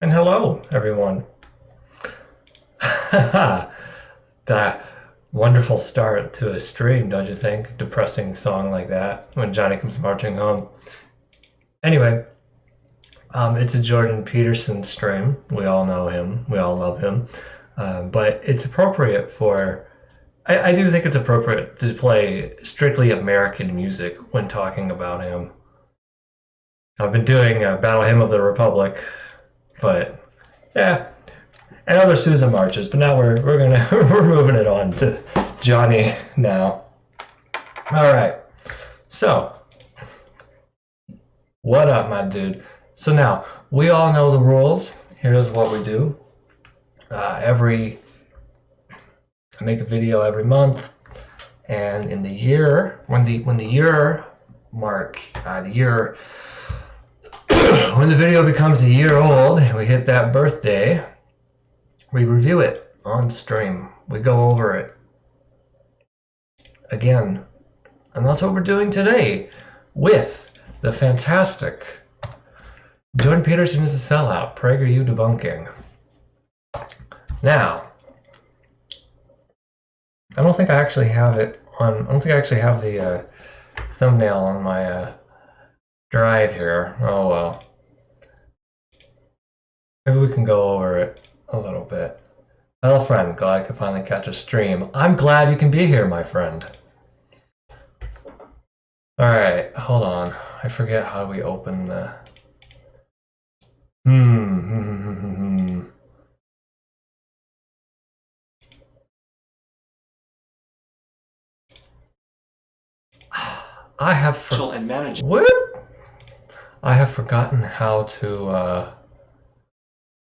And hello, everyone. That wonderful start to a stream, don't you think? Depressing song like that when Johnny comes marching home. Anyway, it's a Jordan Peterson stream. We all know him. We all love him. But it's appropriate for... I do think it's appropriate to play strictly American music when talking about him. I've been doing Battle Hymn of the Republic, but yeah, and other Susan marches. But now we're moving it on to Johnny now. All right, so what up, my dude? So now we all know the rules. Here's what we do. I make a video every month, and in the year when the year mark when the video becomes a year old, we hit that birthday, we review it on stream. We go over it again. And that's what we're doing today with the fantastic Jordan Peterson is a Sellout, PRAGERU Debunking. Now, I don't think I actually have it on, I don't think I actually have the thumbnail on my drive here. Oh well. Maybe we can go over it a little bit. Hello, friend. Glad I could finally catch a stream. I'm glad you can be here, my friend. Alright, hold on. I forget how we open the... I have and manage. What? I have forgotten how to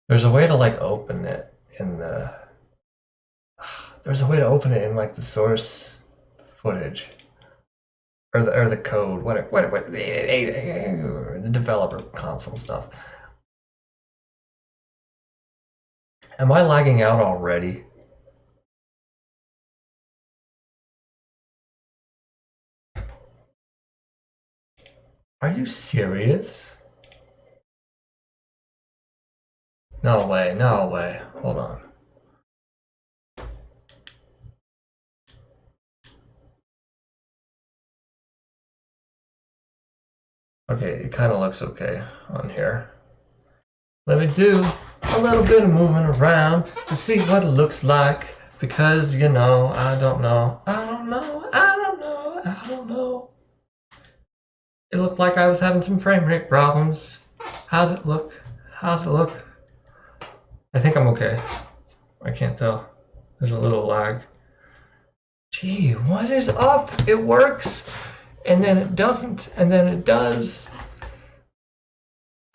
there's a way to like open it in the there's a way to open it in like the source footage or the code, what the developer console stuff. Am I lagging out already? Are you serious? No way, no way. Hold on. Okay, it kind of looks okay on here. Let me do a little bit of moving around to see what it looks like, because, you know, I don't know. It looked like I was having some frame rate problems. How's it look? How's it look? I think I'm okay. I can't tell. There's a little lag. Gee, what is up? It works, and then it doesn't, and then it does.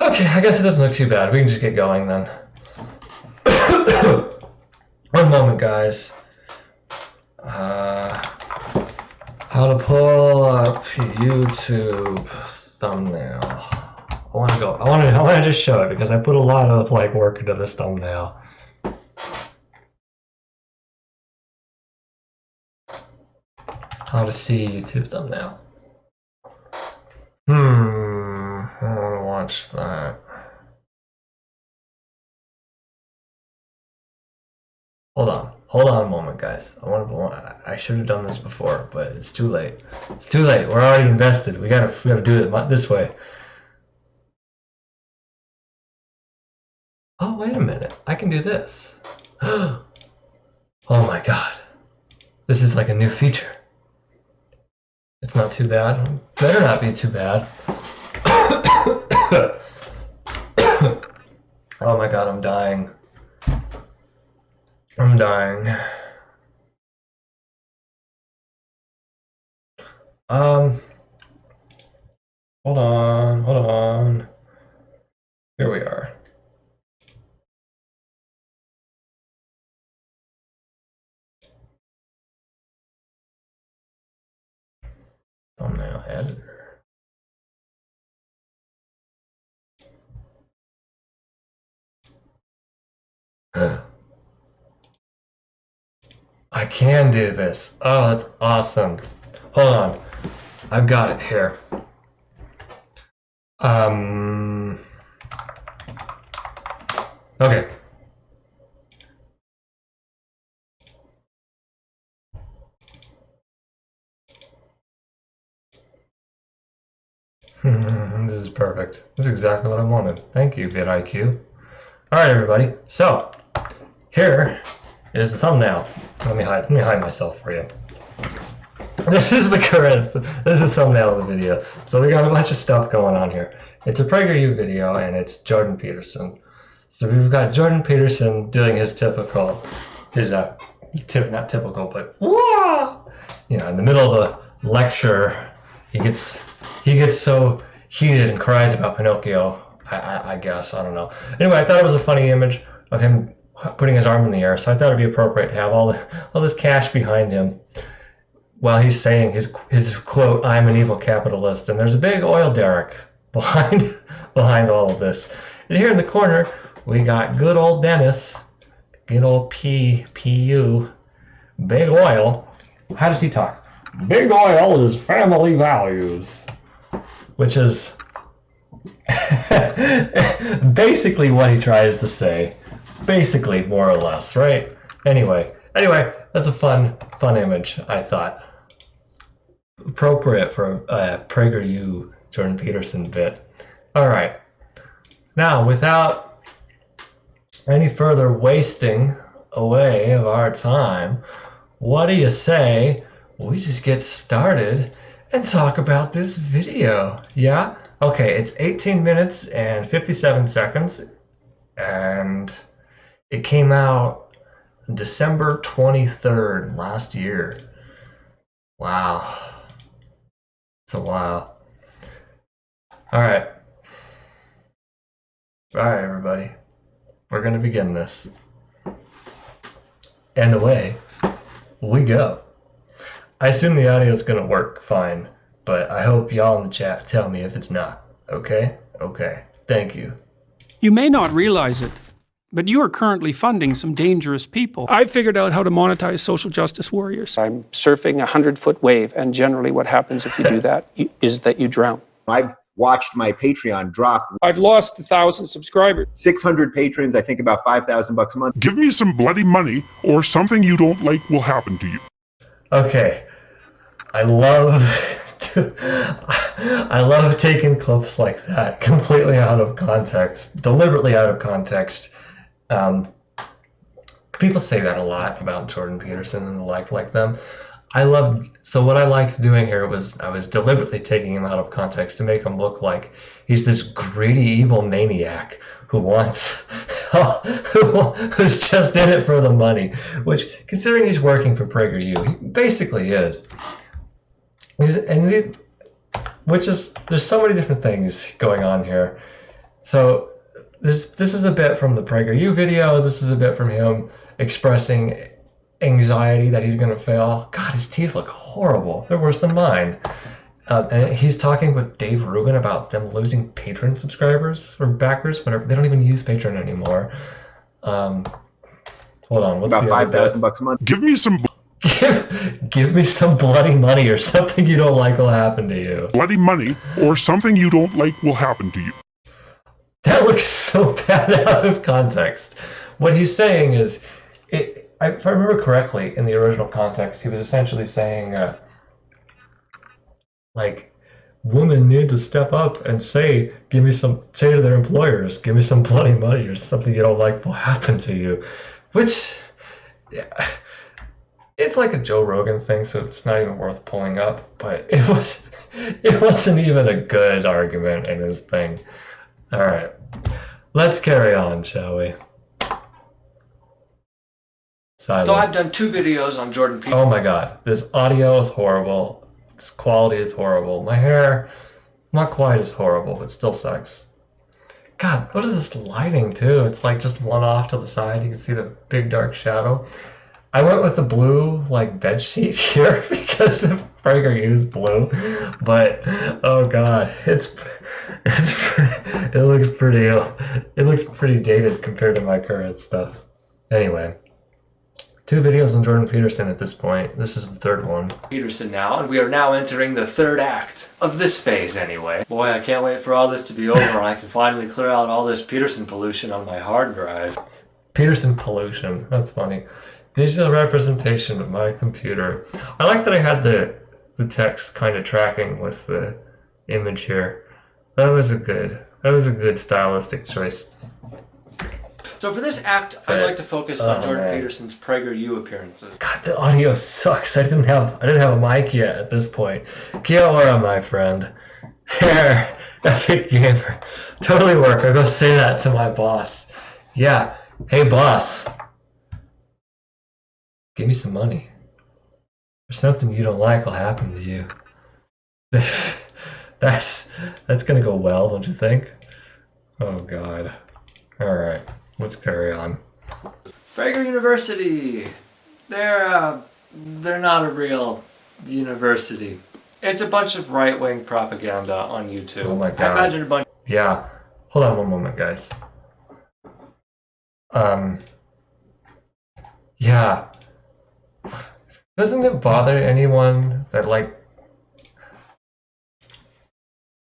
Okay, I guess it doesn't look too bad. We can just get going then. One moment, guys. How to pull up YouTube thumbnail. I want to just show it because I put a lot of like work into this thumbnail. How to see YouTube thumbnail. I want to watch that. Hold on a moment, guys. I should have done this before, but it's too late. It's too late. We're already invested. We gotta do it this way. Oh, wait a minute. I can do this. Oh my god. This is like a new feature. It's not too bad. Better not be too bad. Oh my god, I'm dying. I'm dying. Hold on. Here we are. Thumbnail editor. I can do this. Oh, that's awesome. Hold on. I've got it here. Okay. This is perfect. This is exactly what I wanted. Thank you, vidIQ. Alright, everybody. So, here is the thumbnail. Let me hide myself for you. This is the thumbnail of the video. So we got a bunch of stuff going on here. It's a PragerU video, and it's Jordan Peterson. So we've got Jordan Peterson doing his typical, not typical, but whoa! You know, in the middle of the lecture, he gets so heated and cries about Pinocchio. I guess, I don't know. Anyway, I thought it was a funny image of him putting his arm in the air, so I thought it'd be appropriate to have all this cash behind him while he's saying his quote, "I'm an evil capitalist," and there's a big oil derrick behind all of this. And here in the corner, we got good old Dennis, good old PU, Big Oil. How does he talk? Big Oil is family values, which is basically what he tries to say. Basically, more or less, right? Anyway, that's a fun image, I thought. Appropriate for a PragerU Jordan Peterson bit. All right. Now, without any further wasting away of our time, what do you say we just get started and talk about this video? Yeah? Okay, it's 18 minutes and 57 seconds, and it came out December 23rd last year. Wow. It's a while. All right, everybody. We're going to begin this. And away we go. I assume the audio is going to work fine, but I hope y'all in the chat tell me if it's not. Okay? Okay. Thank you. You may not realize it, but you are currently funding some dangerous people. I figured out how to monetize social justice warriors. I'm surfing a 100-foot wave, and generally what happens if you do that is that you drown. I've watched my Patreon drop. I've lost 1,000 subscribers. 600 patrons, I think about $5,000 a month. Give me some bloody money, or something you don't like will happen to you. Okay. I love taking clips like that completely out of context, deliberately out of context. People say that a lot about Jordan Peterson and the like them. So what I liked doing here was I was deliberately taking him out of context to make him look like he's this greedy, evil maniac who's just in it for the money, which, considering he's working for PragerU, he basically is. There's so many different things going on here. So this is a bit from the PragerU video. This is a bit from him expressing anxiety that he's going to fail. God, his teeth look horrible. They're worse than mine. And he's talking with Dave Rubin about them losing Patreon subscribers or backers, whatever. They don't even use Patreon anymore. Hold on. What's about $5,000 a month. Give me some give me some bloody money, or something you don't like will happen to you. bloody money, or something you don't like will happen to you. That looks so bad out of context. What he's saying is, if I remember correctly, in the original context, he was essentially saying, like, women need to step up and say to their employers, give me some bloody money, or something you don't like will happen to you. Which, yeah, it's like a Joe Rogan thing, so it's not even worth pulling up, but it wasn't even a good argument in his thing. All right, let's carry on, shall we? Silence. So I've done 2 videos on Jordan Peterson. Oh my god, this audio is horrible. This quality is horrible. My hair, not quite as horrible, but still sucks. God, what is this lighting too? It's like just one off to the side. You can see the big dark shadow. I went with the blue bed sheet here because of PragerU's blue, but oh god, it looks pretty dated compared to my current stuff. Anyway, 2 videos on Jordan Peterson at this point. This is the 3rd one. Peterson now, and we are now entering the 3rd act of this phase anyway. Boy, I can't wait for all this to be over and I can finally clear out all this Peterson pollution on my hard drive. Peterson pollution. That's funny. Digital representation of my computer. I like that I had the text kind of tracking with the image here. That was a good stylistic choice. So for this act, I'd like to focus on Jordan Peterson's PRAGERU appearances. God, the audio sucks. I didn't have a mic yet at this point. Kia ora, my friend. Here, epic gamer. Totally work. I'll go say that to my boss. Yeah. Hey, boss. Give me some money. Or something you don't like will happen to you. That's gonna go well, don't you think? Oh God. All right. Let's carry on. PRAGERU University. They're not a real university. It's a bunch of right-wing propaganda on YouTube. Oh my God. I imagine a bunch. Yeah. Hold on one moment, guys. Yeah. Doesn't it bother anyone that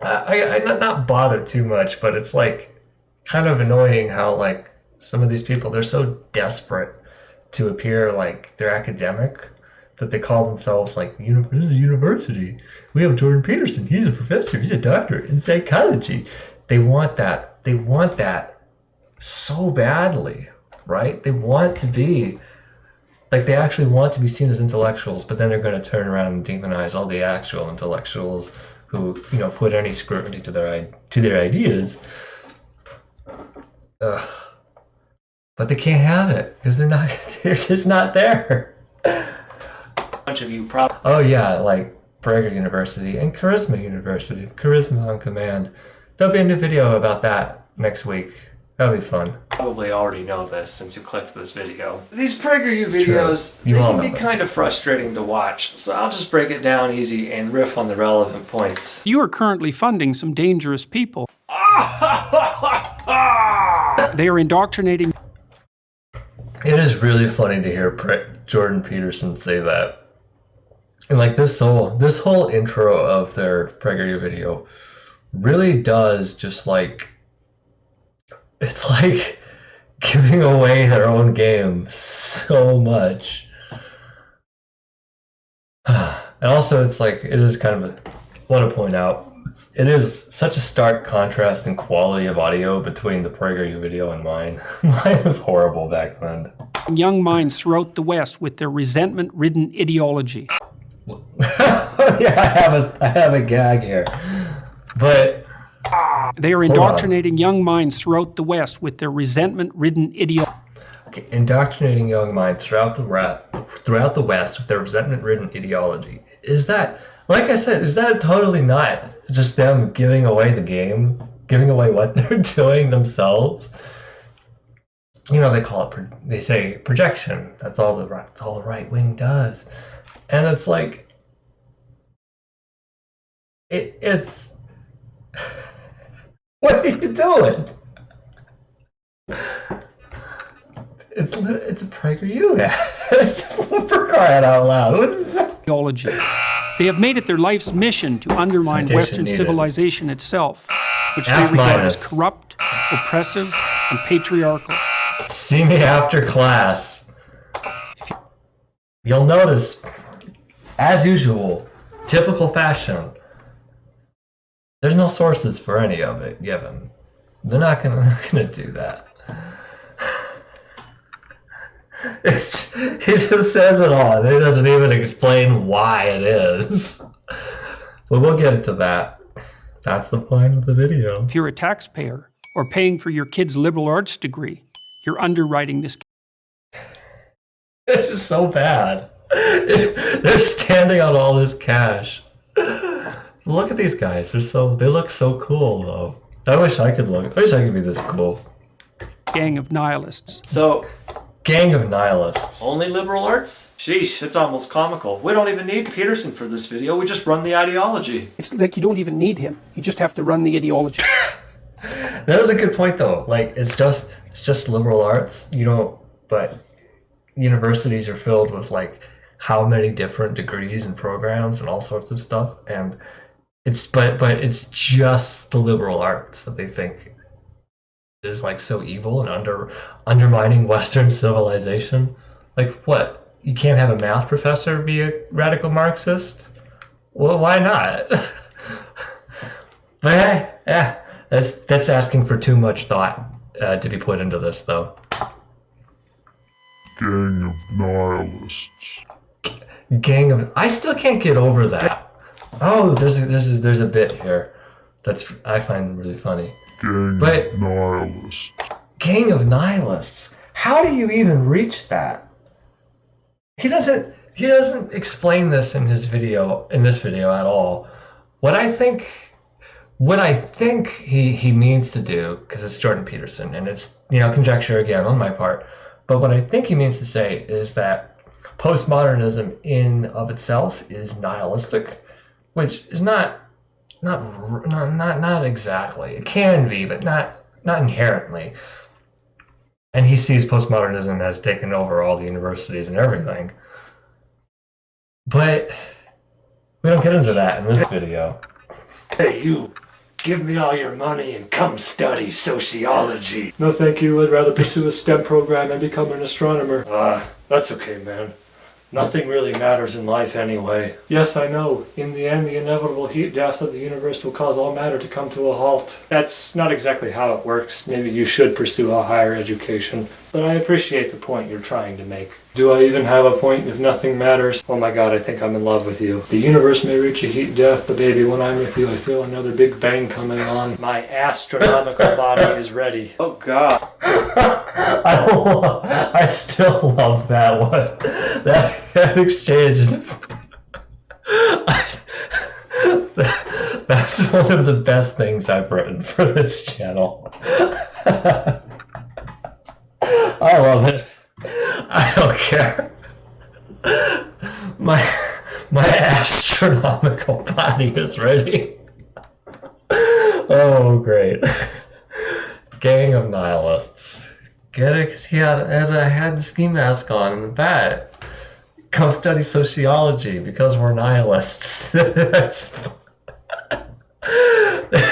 I not bother too much, but it's kind of annoying how some of these people, they're so desperate to appear like they're academic that they call themselves this is a university. We have Jordan Peterson. He's a professor. He's a doctorate in psychology. They want that. They want that so badly, right? They want to be they actually want to be seen as intellectuals, but then they're going to turn around and demonize all the actual intellectuals who put any scrutiny to their ideas. But they can't have it because they're just not there. Bunch of you probably. Oh yeah, PRAGERU University and Charisma University. Charisma on command. There'll be a new video about that next week. That'll be fun. Probably already know this since you clicked this video. These PRAGERU videos, they can be kind of frustrating to watch, so I'll just break it down easy and riff on the relevant points. You are currently funding some dangerous people. They are indoctrinating. It is really funny to hear Jordan Peterson say that. And this whole intro of their PRAGERU video really does just it's giving away their own game so much. And also it is kind of I want to point out, it is such a stark contrast in quality of audio between the PRAGERU video and mine. Mine was horrible back then. Young minds throughout the West with their resentment-ridden ideology. Yeah, I have a gag here. But they are indoctrinating young minds throughout the West with their resentment-ridden ideology. Okay, indoctrinating young minds throughout the West with their resentment-ridden ideology. Is that, like I said, is that totally not just them giving away the game, giving away what they're doing themselves? They call it. They say projection. That's all the right wing does, and it's it's. What are you doing? It's a PRAGERU ad. For crying out loud. What is that? Ideology. They have made it their life's mission to undermine Citation Western needed. civilization itself, which they F regard minus. as corrupt, oppressive, and patriarchal. See me after class. You'll notice, as usual, typical fashion, there's no sources for any of it given. They're not gonna do that. He just says it all. He doesn't even explain why it is. But we'll get into that. That's the point of the video. If you're a taxpayer or paying for your kid's liberal arts degree, you're underwriting this. This is so bad. They're standing on all this cash. Look at these guys. They look so cool though. I wish I could be this cool. Gang of nihilists. So, Gang of nihilists. only liberal arts? Sheesh, it's almost comical. We don't even need Peterson for this video, we just run the ideology. It's like you don't even need him. You just have to run the ideology. That was a good point though. It's just liberal arts, but universities are filled with like how many different degrees and programs and all sorts of stuff, and but it's just the liberal arts that they think is like so evil and undermining Western civilization. Like what? You can't have a math professor be a radical Marxist? Well, why not? But yeah, that's asking for too much thought to be put into this, though. Gang of nihilists. Gang of... I still can't get over that. Oh, there's a bit here that's I find really funny. Gang of nihilists. Gang of nihilists. How do you even reach that? He doesn't explain this in this video at all. What I think he means to do, because it's Jordan Peterson, and it's, you know, conjecture again on my part, but what I think he means to say is that postmodernism in of itself is nihilistic, which is not exactly. It can be, but not inherently. And he sees postmodernism as taken over all the universities and everything. But we don't get into that in this video. Hey, you. Give me all your money and come study sociology. No, thank you. I'd rather pursue a STEM program and become an astronomer. That's okay, man. Nothing really matters in life anyway. Yes, I know. In the end, the inevitable heat death of the universe will cause all matter to come to a halt. That's not exactly how it works. Maybe you should pursue a higher education. But I appreciate the point you're trying to make. Do I even have a point if nothing matters? Oh my god, I think I'm in love with you. The universe may reach a heat death, but baby, when I'm with you, I feel another big bang coming on. My astronomical body is ready. Oh god. I still love that one. That exchange is... That's one of the best things I've written for this channel. I love it. I don't care. My astronomical body is ready. Oh, great. Gang of nihilists. He had the ski mask on in the back. Come study sociology because we're nihilists. That's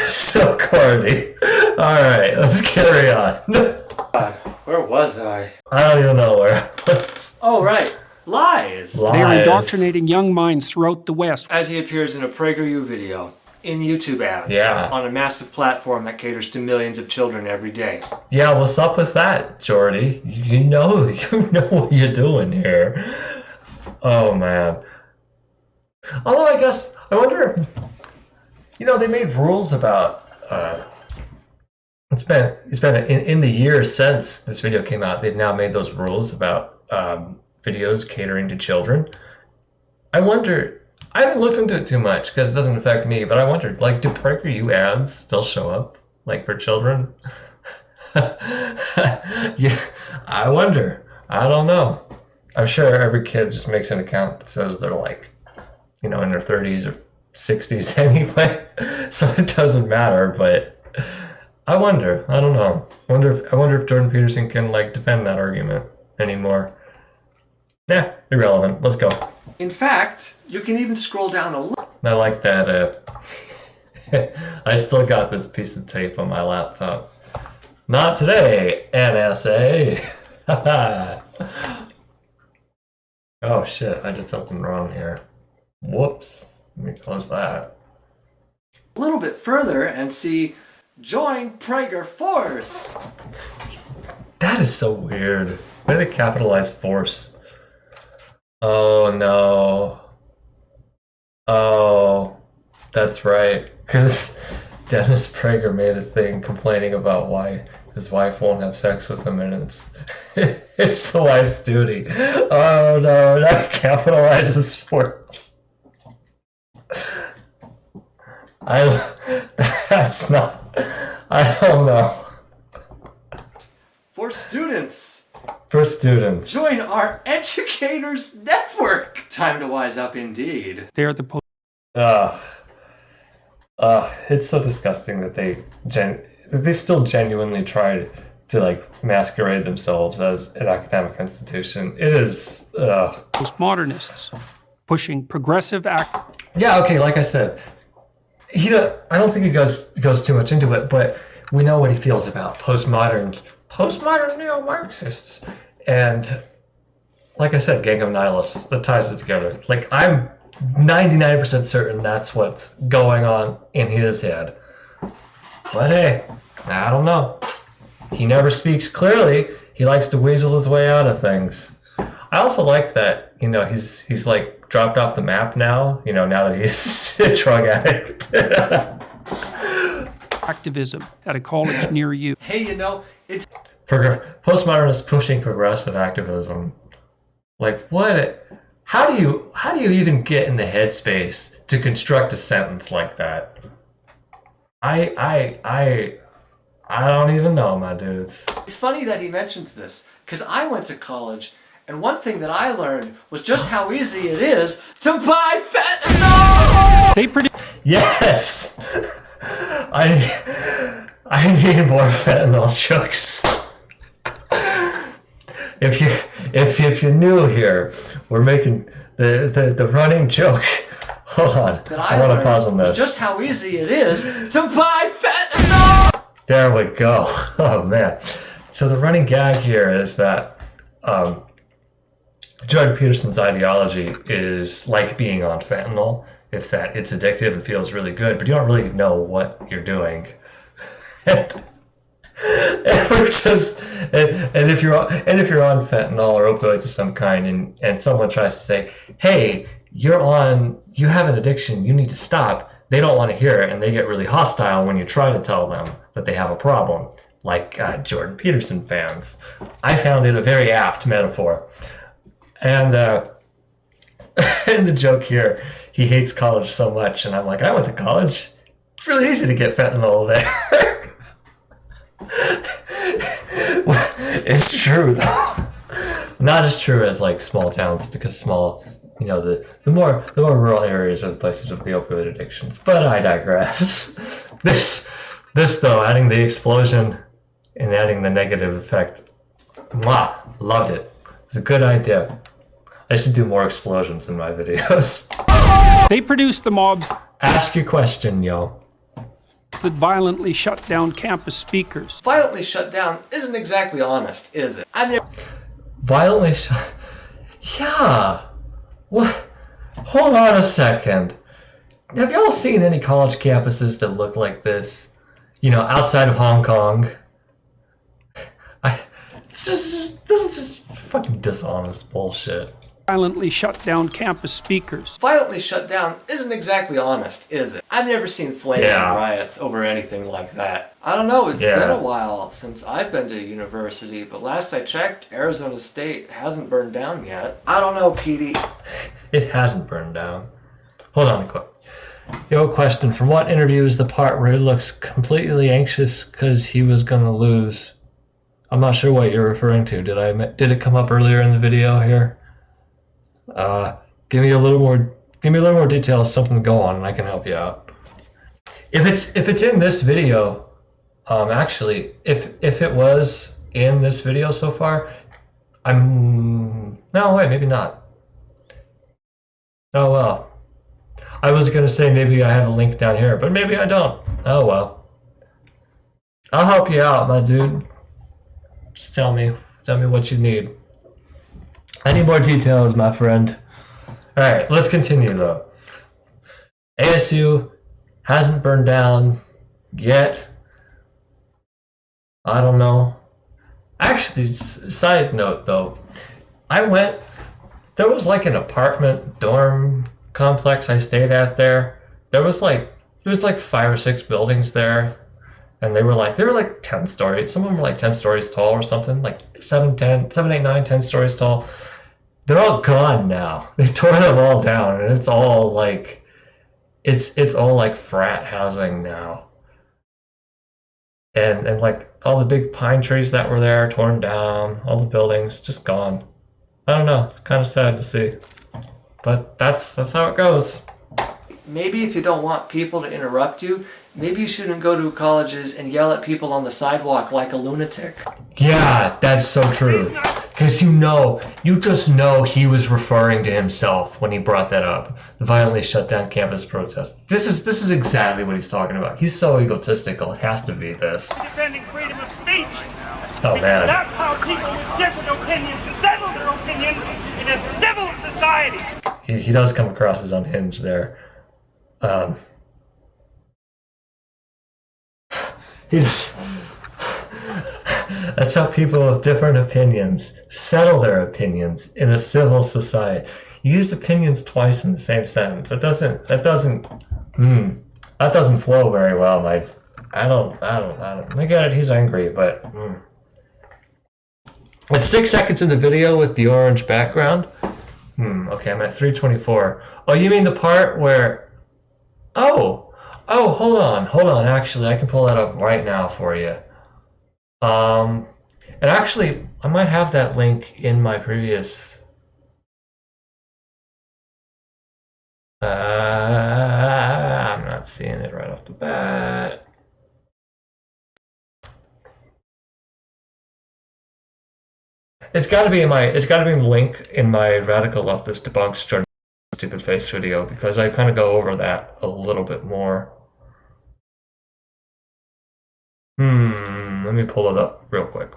so corny. Alright, let's carry on. God, where was I? I don't even know where I was. Oh, right. Lies. They are indoctrinating young minds throughout the West. As he appears in a PRAGERU video, in YouTube ads, on a massive platform that caters to millions of children every day. Yeah, what's up with that, Jordy? You know what you're doing here. Oh, man. Although I wonder, you know, they made rules about, it's been in the years since this video came out, they've now made those rules about videos catering to children. I wonder, I haven't looked into it too much because it doesn't affect me, but I wondered, like, do PRAGERU ads still show up, like, for children? Yeah, I wonder. I don't know. I'm sure every kid just makes an account that says they're, like, you know, in their 30s or 60s anyway, so it doesn't matter, but I wonder. I don't know. I wonder if Jordan Peterson can, like, defend that argument anymore. Yeah, irrelevant. Let's go. In fact, you can even scroll down a little. I like that. I still got this piece of tape on my laptop. Not today, NSA. Oh shit, I did something wrong here. Whoops. Let me close that. A little bit further and see Join Prager Force. That is so weird. Why did they capitalize force? Oh no. Oh, that's right. Because Dennis Prager made a thing complaining about why his wife won't have sex with him, and it's the wife's duty. Oh no, that capitalizes force. That's not, I don't know. For students. For students. Join our Educators Network. Time to wise up indeed. They are the it's so disgusting that they still genuinely tried to like masquerade themselves as an academic institution. It is postmodernists pushing progressive act. Yeah, okay, like I said, I don't think he goes too much into it, but we know what he feels about postmodern neo-Marxists. And like I said, gang of nihilists, that ties it together. Like, I'm 99% certain that's what's going on in his head. But hey, I don't know. He never speaks clearly. He likes to weasel his way out of things. I also like that, he's like dropped off the map now, now that he's a drug addict. Activism at a college near you. Hey, it's Postmodernists pushing progressive activism. Like, what? How do you even get in the headspace to construct a sentence like that? I don't even know, my dudes. It's funny that he mentions this, because I went to college, and one thing that I learned was just how easy it is to buy fentanyl! They produce. Yes! I need more fentanyl jokes. If you're new here, we're making the running joke. Hold on, I want to pause on this. Just how easy it is to buy fentanyl! There we go. Oh man. So the running gag here is that Jordan Peterson's ideology is like being on fentanyl. It's that it's addictive and feels really good, but you don't really know what you're doing. And if you're on fentanyl or opioids of some kind, and someone tries to say, "Hey, you have an addiction, you need to stop," they don't want to hear it, and they get really hostile when you try to tell them that they have a problem, like Jordan Peterson fans. I found it a very apt metaphor. And and the joke here, he hates college so much, and I'm like, I went to college. It's really easy to get fentanyl there. It's true, though. Not as true as like small towns, because the more rural areas are the places of the opioid addictions. But I digress. This though, adding the explosion and adding the negative effect, loved it. It's a good idea. I should do more explosions in my videos. They produce the mobs Ask your question, yo. that violently shut down campus speakers. Violently shut down isn't exactly honest, is it? Violently shut... Yeah. What? Hold on a second. Have y'all seen any college campuses that look like this? Outside of Hong Kong? This is just fucking dishonest bullshit. Violently shut down campus speakers. Violently shut down isn't exactly honest, is it? I've never seen flames and riots over anything like that. I don't know, it's been a while since I've been to university, but last I checked, Arizona State hasn't burned down yet. I don't know, Petey. It hasn't burned down. Hold on a quick. Yo, question. From what interview is the part where he looks completely anxious because he was gonna lose? I'm not sure what you're referring to. Did it come up earlier in the video here? Give me a little more details, something to go on, and I can help you out. If it's in this video, actually, if it was in this video so far, no, wait, maybe not. Oh well. I was gonna say maybe I have a link down here, but maybe I don't. Oh well. I'll help you out, my dude. Just tell me what you need. I need more details, my friend. Alright, let's continue though. ASU hasn't burned down yet. I don't know. Actually, side note though, there was like an apartment dorm complex I stayed at there. There was like 5 or 6 buildings there, and they were like 10 stories. Some of them were like 10 stories tall or something, like 7, 8, 9, 10 stories tall. They're all gone now. They tore them all down, and it's all like frat housing now. And like all the big pine trees that were there torn down, all the buildings just gone. I don't know. It's kind of sad to see, but that's how it goes. Maybe if you don't want people to interrupt you, Maybe you shouldn't go to colleges and yell at people on the sidewalk like a lunatic. Yeah, that's so true. Because you just know he was referring to himself when he brought that up. The violently shut down campus protest. This is exactly what he's talking about. He's so egotistical. It has to be this. Defending freedom of speech. Oh man. That's how people with different opinions settle their opinions in a civil society. He does come across as unhinged there. He just... That's how people with different opinions settle their opinions in a civil society. You used opinions twice in the same sentence. That doesn't flow very well. I don't. I get it. He's angry, but it's 6 seconds in the video with the orange background. Okay, I'm at 3:24. Oh, you mean the part where? Oh, hold on. Actually, I can pull that up right now for you. And actually, I might have that link in my previous. I'm not seeing it right off the bat. It's got to be in my. It's got to be in the link in my Radical Leftist Debunks Jordan Stupid Face video because I kind of go over that a little bit more. Let me pull it up real quick.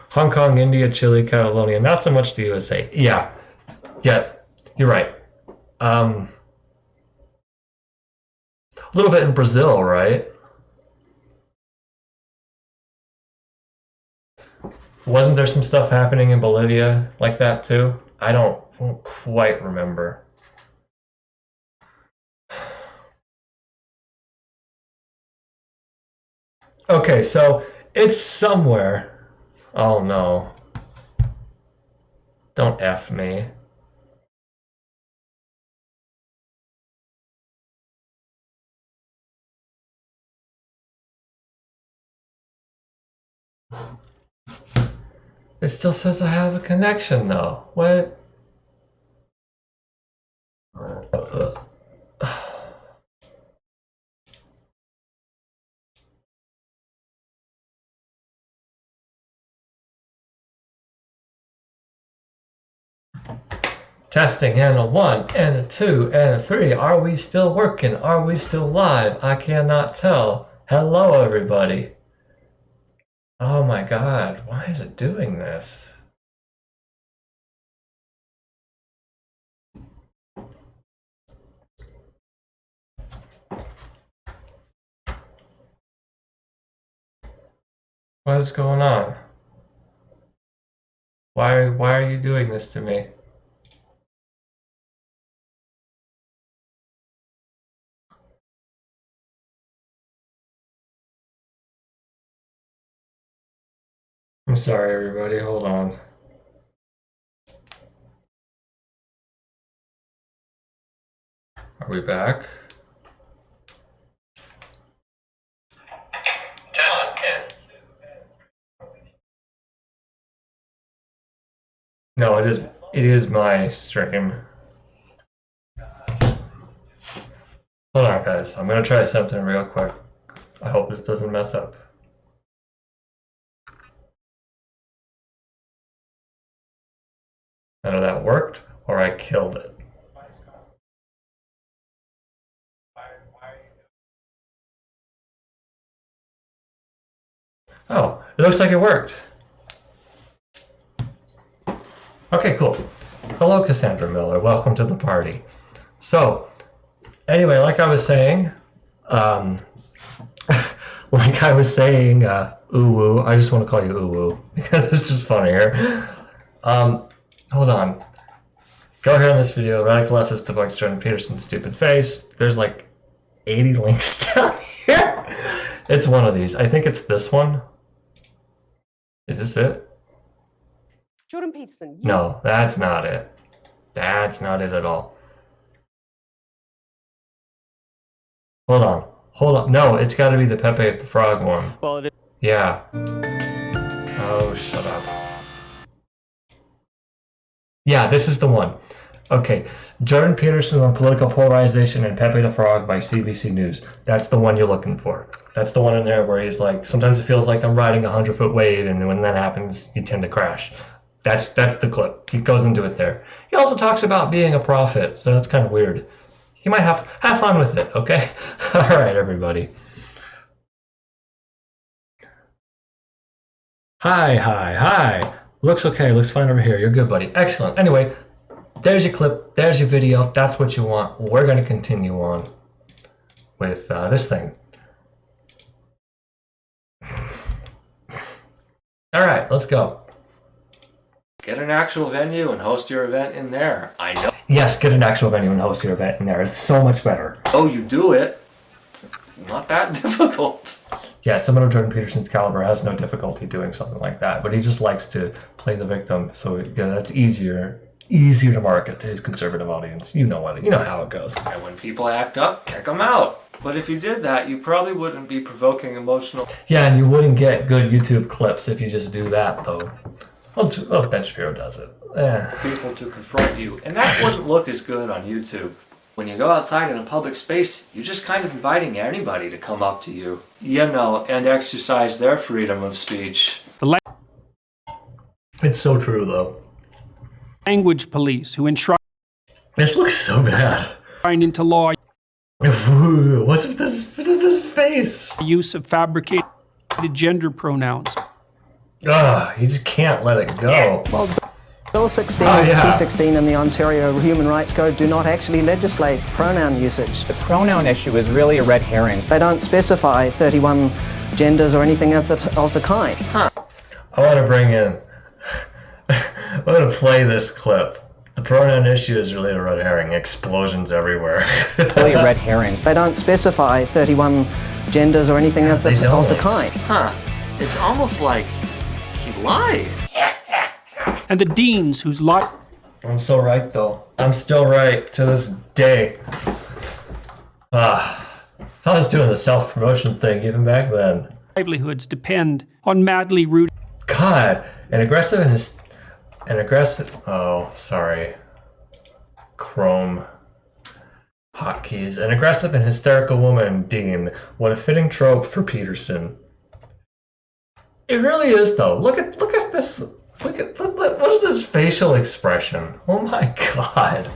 Hong Kong, India, Chile, Catalonia, not so much the USA. Yeah, you're right. A little bit in Brazil, right? Wasn't there some stuff happening in Bolivia like that too? I don't quite remember. Okay, so it's somewhere. Oh no. Don't F me. It still says I have a connection though. What? Testing, and a 1, and a 2, and a 3. Are we still working? Are we still live? I cannot tell. Hello, everybody. Oh my god, why is it doing this? What is going on? Why are you doing this to me? I'm sorry, everybody. Hold on. Are we back? No, it is my stream. Hold on, guys. I'm gonna try something real quick. I hope this doesn't mess up. Either that worked or I killed it. Oh, it looks like it worked. Okay, cool. Hello, Cassandra Miller. Welcome to the party. So, anyway, like I was saying, ooh woo. I just want to call you ooh woo because it's just funnier. Hold on. Go here on this video. Radical Leftist Debunks Jordan Peterson's stupid face. There's like 80 links down here. It's one of these. I think it's this one. Is this it? Jordan Peterson. No, that's not it. That's not it at all. Hold on. Hold on. No, it's got to be the Pepe the Frog one. Well, it is. Yeah. Oh, shut up. Yeah, this is the one. Okay, Jordan Peterson on political polarization and Pepe the Frog by CBC News. That's the one you're looking for. That's the one in there where he's like, sometimes it feels like I'm riding a 100-foot wave, and when that happens, you tend to crash. That's the clip. He goes into it there. He also talks about being a prophet, so that's kind of weird. You might have fun with it, okay? All right, everybody. Hi. Looks okay. Looks fine over here. You're good, buddy. Excellent. Anyway, there's your clip. There's your video. That's what you want. We're going to continue on with this thing. All right, let's go. Get an actual venue and host your event in there. I know. Yes, get an actual venue and host your event in there. It's so much better. Oh, you do it. It's not that difficult. Yeah, someone of Jordan Peterson's caliber has no difficulty doing something like that, but he just likes to play the victim. So yeah, that's easier to market to his conservative audience. You know how it goes. And when people act up, kick them out. But if you did that, you probably wouldn't be provoking emotional. Yeah, and you wouldn't get good YouTube clips if you just do that, though. Well, Ben Shapiro does it. People to confront you, and that wouldn't look as good on YouTube. When you go outside in a public space, you're just kind of inviting anybody to come up to you, and exercise their freedom of speech. It's so true, though. Language police who enshrine This looks so bad. into law Ooh, what's with this face? use of fabricated gender pronouns. Ugh, you just can't let it go. Well, Bill 16 Oh, yeah. C-16 and the Ontario Human Rights Code do not actually legislate pronoun usage. The pronoun issue is really a red herring. They don't specify 31 genders or anything of the kind. I want to bring in... I'm going to play this clip. The pronoun issue is really a red herring. Explosions everywhere. Really a red herring. They don't specify 31 genders or anything of the kind. It's almost like he lied. And the deans whose I'm so right, though. I'm still right to this day. I was doing the self-promotion thing even back then. livelihoods depend on madly rooted God, oh, sorry. Chrome hotkeys. An aggressive and hysterical woman, Dean. What a fitting trope for Peterson. It really is, though. Look at this. What is this facial expression? Oh my God.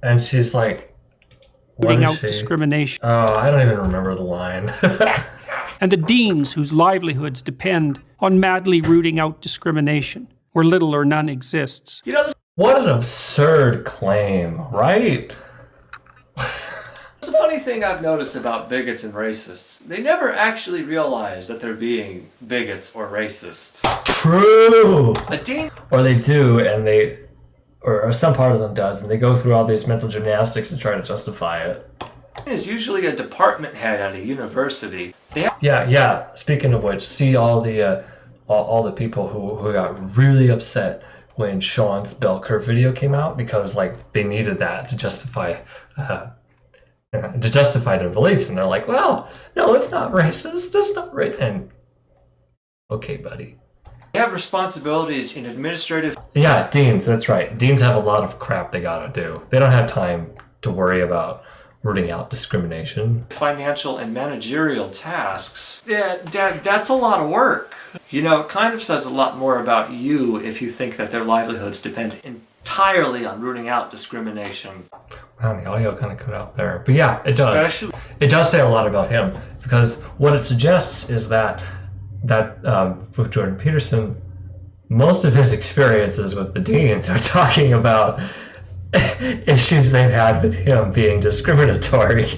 And she's like, rooting out discrimination. Oh, I don't even remember the line. And the deans whose livelihoods depend on madly rooting out discrimination, where little or none exists. What an absurd claim, right? It's a funny thing I've noticed about bigots and racists. They never actually realize that they're being bigots or racists. True! A dean... Or they do, and or some part of them does, and they go through all these mental gymnastics to try to justify it. is usually a department head at a university. Yeah. Speaking of which, see all the people who got really upset when Sean's bell curve video came out because like they needed that to justify their beliefs, and they're like, well, no, it's not racist. It's not racist. And okay, buddy. They have responsibilities in administrative... Yeah, deans, that's right. Deans have a lot of crap they gotta do. They don't have time to worry about rooting out discrimination. Financial and managerial tasks. Yeah, that's a lot of work. It kind of says a lot more about you if you think that their livelihoods depend entirely on rooting out discrimination. Wow, the audio kind of cut out there. But yeah, it does. It does say a lot about him, because what it suggests is that with Jordan Peterson, most of his experiences with the deans are talking about issues they've had with him being discriminatory.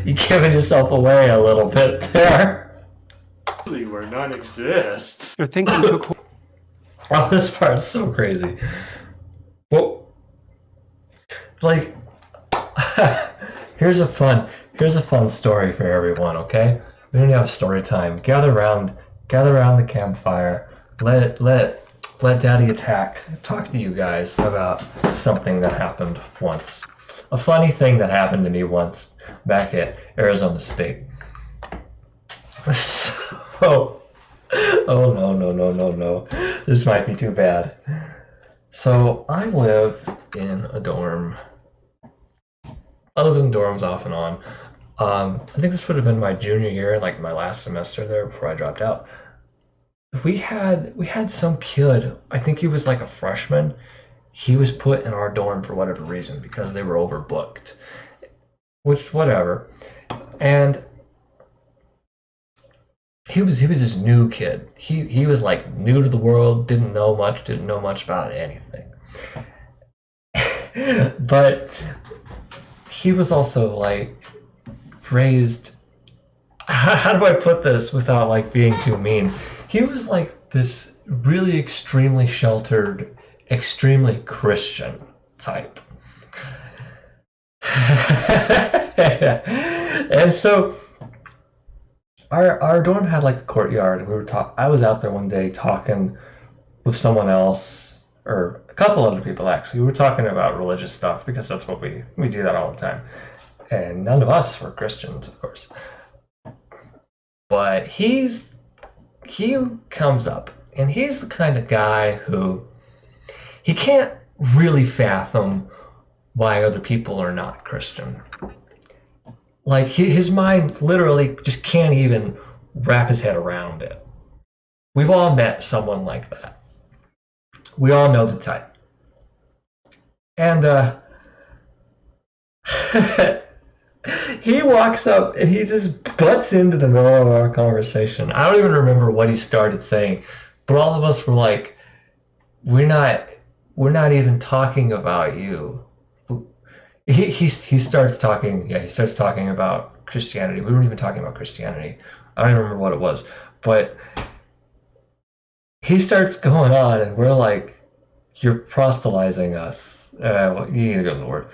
You're giving yourself away a little bit there. Where none exists. Their thinking took... Oh, this part's so crazy. Well, like, here's a fun story for everyone, okay? We don't have story time. Gather around the campfire. Let Daddy talk to you guys about something that happened once. A funny thing that happened to me once back at Arizona State. So, Oh no, no, no, no, no. This might be too bad. So I live in a dorm. I lived in dorms off and on. I think this would have been my junior year, like my last semester there before I dropped out. We had some kid, I think he was like a freshman. He was put in our dorm for whatever reason because they were overbooked. Which, whatever. And he was this new kid. He was like new to the world, didn't know much about anything. But he was also like raised, how do I put this without like being too mean? He was like this really extremely sheltered, extremely Christian type. And so our dorm had like a courtyard, and I was out there one day talking with someone else, or a couple other people actually. We were talking about religious stuff because that's what we do that all the time. And none of us were Christians, of course. But he comes up, and he's the kind of guy who he can't really fathom why other people are not Christian. Like his mind literally just can't even wrap his head around it. We've all met someone like that. We all know the type. And he walks up and he just butts into the middle of our conversation. I don't even remember what he started saying, but all of us were like, we're not even talking about you. He starts talking about Christianity. We weren't even talking about Christianity. I don't even remember what it was, but he starts going on, and we're like, you're proselytizing us. You need to go to the Lord.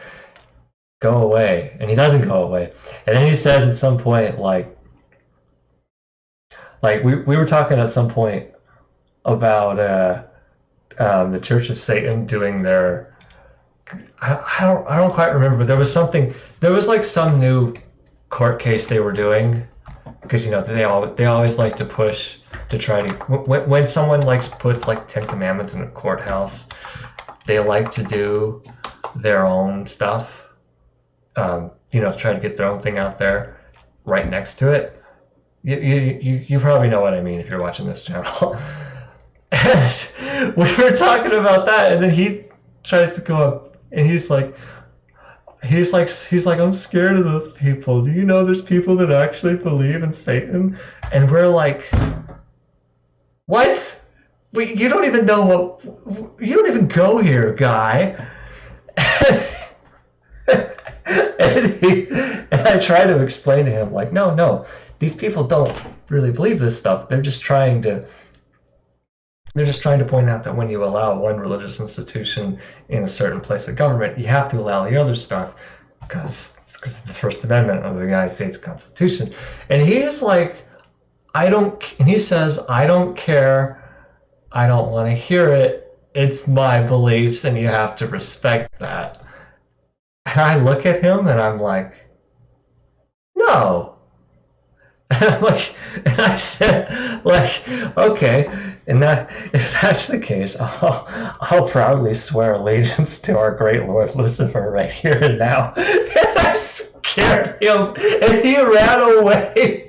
Go away. And he doesn't go away. And then he says at some point, like we were talking at some point about the Church of Satan doing their, I don't quite remember, but there was like some new court case they were doing, because they always like to push to try to, when someone puts like 10 Commandments in a courthouse, they like to do their own stuff, try to get their own thing out there right next to it. You probably know what I mean if you're watching this channel. And we were talking about that, and then he tries to go up, and he's like, I'm scared of those people. Do you know there's people that actually believe in Satan? And we're like, what? Wait, you don't even know you don't even go here, guy. And I try to explain to him, like, no, these people don't really believe this stuff. They're just trying to point out that when you allow one religious institution in a certain place of government, you have to allow the other stuff because of the First Amendment of the United States Constitution. And he's like, he says, I don't care. I don't want to hear it. It's my beliefs, and you have to respect that. And I look at him, and I'm like, no. And I said, okay, and if that's the case, I'll proudly swear allegiance to our great Lord Lucifer right here and now. And I scared him, and he ran away.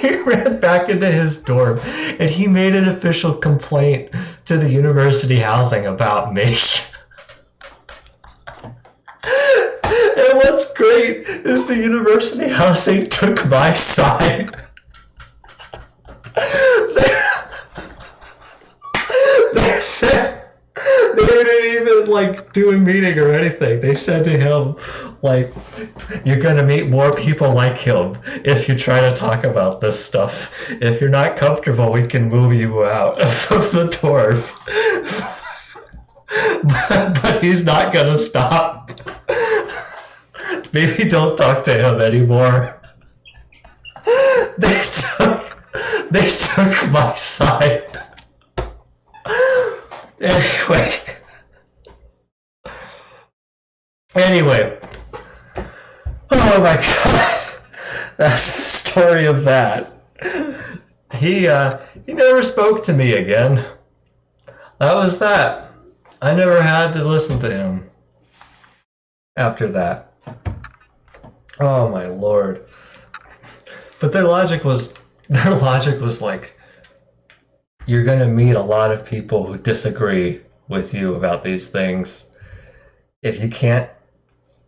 He ran back into his dorm, and he made an official complaint to the university housing about me. And what's great is the university housing took my side. They said, they didn't even do a meeting or anything. They said to him, you're gonna meet more people like him if you try to talk about this stuff. If you're not comfortable, we can move you out of the dorm. But he's not gonna stop. Maybe don't talk to him anymore. They took my side. Anyway. Oh my god. That's the story of that. he never spoke to me again. That was that. I never had to listen to him after that. Oh my lord. But their logic was like, you're gonna meet a lot of people who disagree with you about these things. If you can't,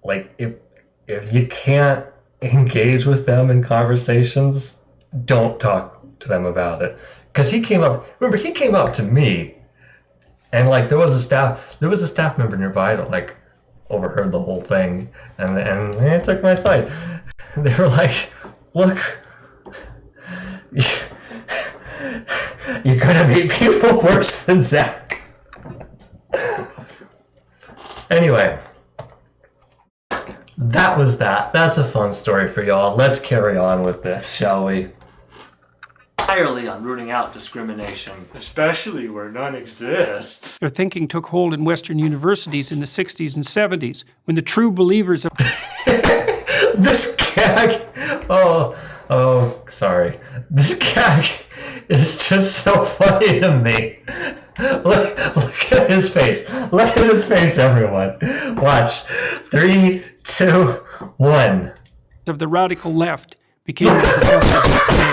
like, if you can't engage with them in conversations, don't talk to them about it. Because he came up to me, and like there was a staff member nearby that like overheard the whole thing, and they took my side. They were like, look, you're gonna meet people worse than Zach. Anyway, that was that. That's a fun story for y'all. Let's carry on with this, shall we? Entirely on rooting out discrimination, Especially where none exists. Their thinking took hold in Western universities in the 60s and 70s, when the true believers of This gag. Sorry. This gag is just so funny to me. Look at his face. Look at his face, everyone. Watch. 3, 2, 1. of the radical left became the professors of today.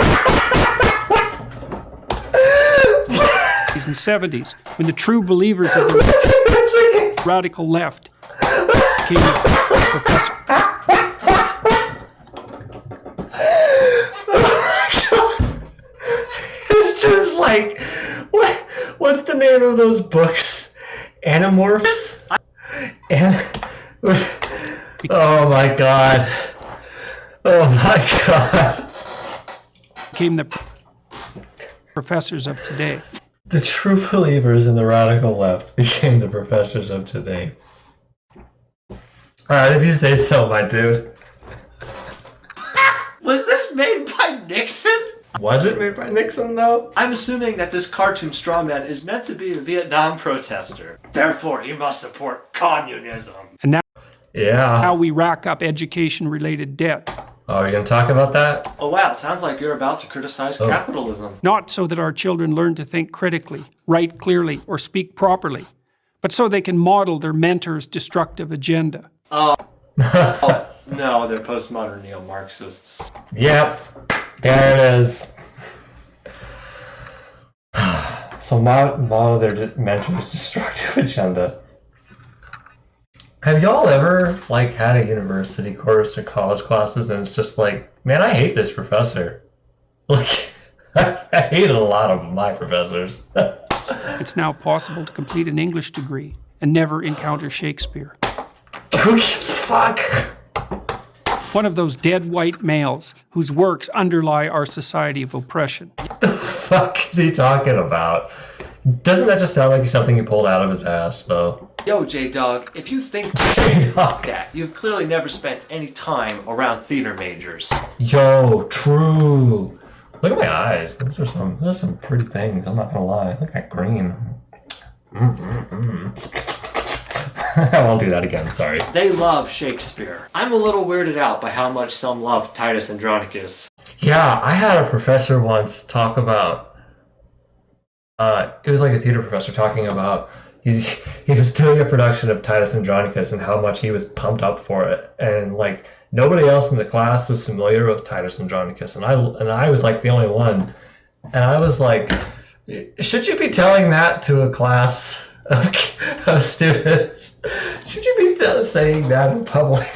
And 70s, when the true believers of the radical left became the professors. It's just like, what's the name of those books? Animorphs? Oh my god. Oh my god. Became the professors of today. The true believers in the radical left became the professors of today. Alright, if you say so, my dude. Was this made by Nixon? Was it made by Nixon, though? I'm assuming that this cartoon strawman is meant to be a Vietnam protester. Therefore, he must support communism. And Yeah. now we rack up education-related debt. Oh, are you going to talk about that? Oh wow, it sounds like you're about to criticize capitalism. Not so that our children learn to think critically, write clearly, or speak properly, but so they can model their mentor's destructive agenda. No, they're postmodern neo-Marxists. Yep. There it is. So model their mentor's destructive agenda. Have y'all ever, like, had a university course or college classes and it's just like, man, I hate this professor. Like, I hated a lot of my professors. It's now possible to complete an English degree and never encounter Shakespeare. Who gives a fuck? One of those dead white males whose works underlie our society of oppression. What the fuck is he talking about? Doesn't that just sound like something he pulled out of his ass, though? Yo, J-Dog, if you think J-Dog. that, you've clearly never spent any time around theater majors. Yo, true. Look at my eyes. Those are some pretty things. I'm not gonna lie. Look at that green. I won't do that again. Sorry. They love Shakespeare. I'm a little weirded out by how much some love Titus Andronicus. Yeah, I had a professor once talk about. It was like a theater professor talking about he was doing a production of Titus Andronicus and how much he was pumped up for it, and like nobody else in the class was familiar with Titus Andronicus, and I was like the only one, and I was like, should you be telling that to a class of students? Should you be saying that in public?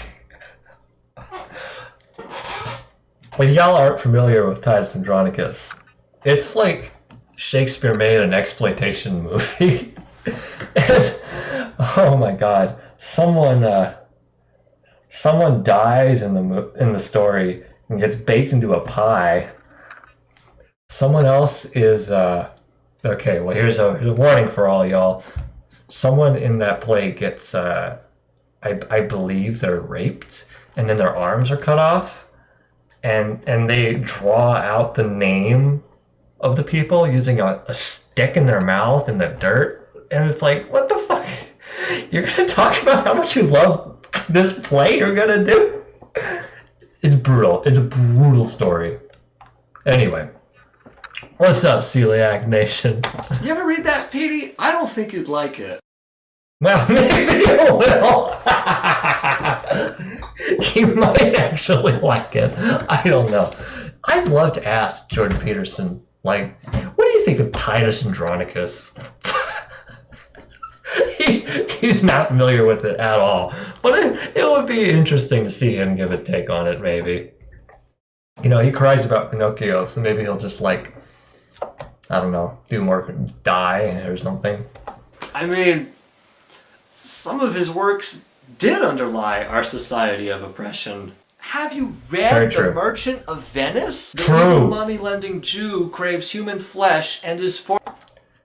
When y'all aren't familiar with Titus Andronicus, it's like Shakespeare made an exploitation movie. And, oh my god, someone dies in the story and gets baked into a pie. Someone else is okay, well here's a warning for all y'all. Someone in that play gets I believe they're raped and then their arms are cut off and they draw out the name of the people using a stick in their mouth in the dirt, and it's like, what the fuck? You're gonna talk about how much you love this play you're gonna do? It's brutal. It's a brutal story. Anyway, What's up, Celiac Nation? You ever read that, Petey? I don't think you'd like it. Well, maybe you will. You might actually like it. I don't know. I'd love to ask Jordan Peterson, like, what do you think of Titus Andronicus? He's not familiar with it at all. But it would be interesting to see him give a take on it, maybe. You know, he cries about Pinocchio, so maybe he'll just, like, I don't know, do more, die or something. I mean, some of his works did underlie our society of oppression. Have you read The Merchant of Venice? The evil money-lending Jew craves human flesh and is for...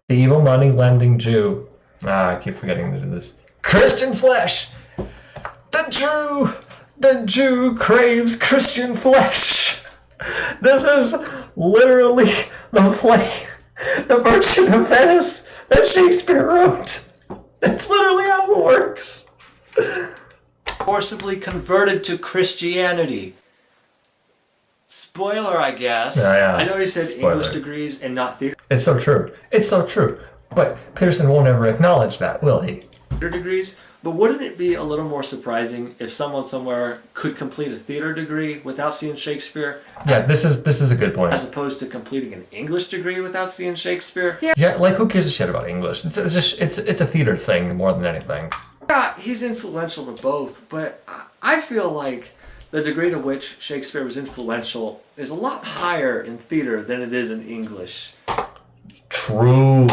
The evil money-lending Jew. I keep forgetting to do this. Christian flesh! The Jew craves Christian flesh! This is literally the play, The Merchant of Venice, that Shakespeare wrote. That's literally how it works. Forcibly converted to Christianity. Spoiler, I guess. Yeah. I know he said Spoiler. English degrees and not theater It's so true. It's so true. But Peterson won't ever acknowledge that, will he? degrees. But wouldn't it be a little more surprising if someone somewhere could complete a theater degree without seeing Shakespeare? Yeah, this is a good point. As opposed to completing an English degree without seeing Shakespeare? Yeah, like who gives a shit about English? It's a theater thing more than anything. Yeah, he's influential to both, but I feel like the degree to which Shakespeare was influential is a lot higher in theater than it is in English. True.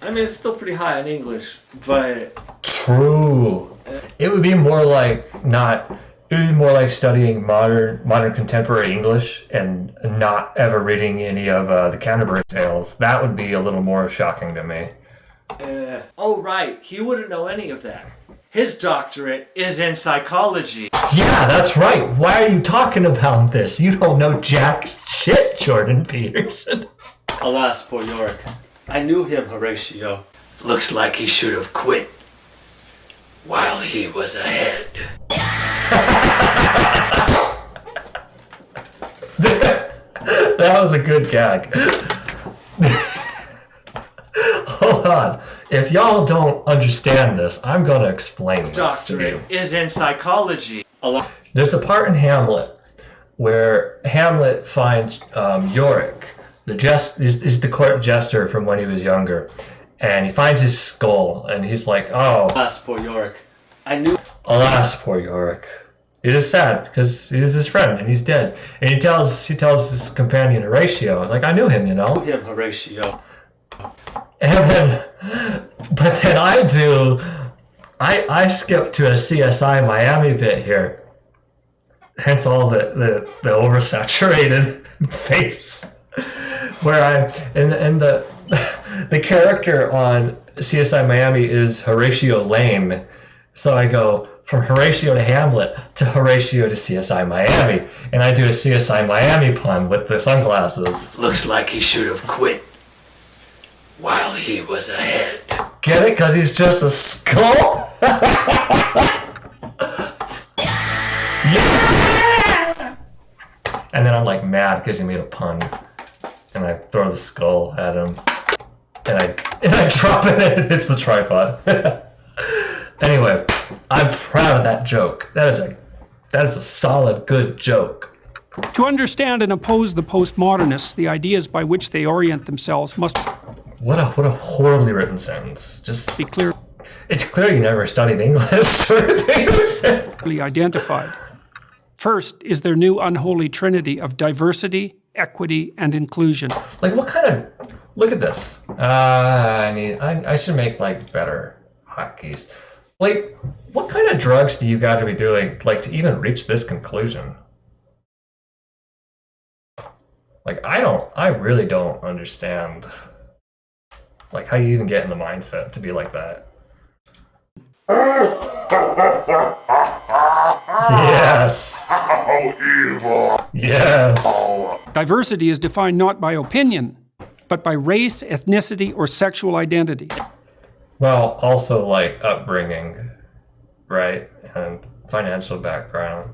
I mean, it's still pretty high in English, but... True. It would be more like studying modern contemporary English and not ever reading any of the Canterbury Tales. That would be a little more shocking to me. Oh, right. He wouldn't know any of that. His doctorate is in psychology. Yeah, that's right. Why are you talking about this? You don't know jack shit, Jordan Peterson. Alas, poor Yorick. I knew him, Horatio. Looks like he should have quit while he was ahead. That was a good gag. Hold on. If y'all don't understand this, I'm going to explain this to you. Doctorate is in psychology. There's a part in Hamlet where Hamlet finds Yorick, is the court jester from when he was younger, and he finds his skull, and he's like, "Oh, alas, poor Yorick. I knew." Alas, poor Yorick. It is sad because he was his friend and he's dead. And he tells his companion Horatio, like, I knew him, you know. Him, Horatio. And then, but then I skip to a CSI Miami bit here. Hence all the oversaturated face. Where the character on CSI Miami is Horatio Lane. So I go from Horatio to Hamlet to Horatio to CSI Miami. And I do a CSI Miami pun with the sunglasses. Looks like he should have quit while he was ahead. Get it? Because he's just a skull? Yeah! And then I'm like mad because he made a pun. And I throw the skull at him. And I drop it and it hits the tripod. Anyway, I'm proud of that joke. That is a solid, good joke. To understand and oppose the postmodernists, the ideas by which they orient themselves must... What a horribly written sentence. Just be clear. It's clear you never studied English. Identified. First is their new unholy trinity of diversity, equity, and inclusion. Like, what kind of... Look at this. I should make, like, better hotkeys. Like, what kind of drugs do you got to be doing, like, to even reach this conclusion? Like, I really don't understand, like, how you even get in the mindset to be like that. Yes. How evil. Yes. Diversity is defined not by opinion, but by race, ethnicity, or sexual identity. Well, also, like, upbringing, right? And financial background.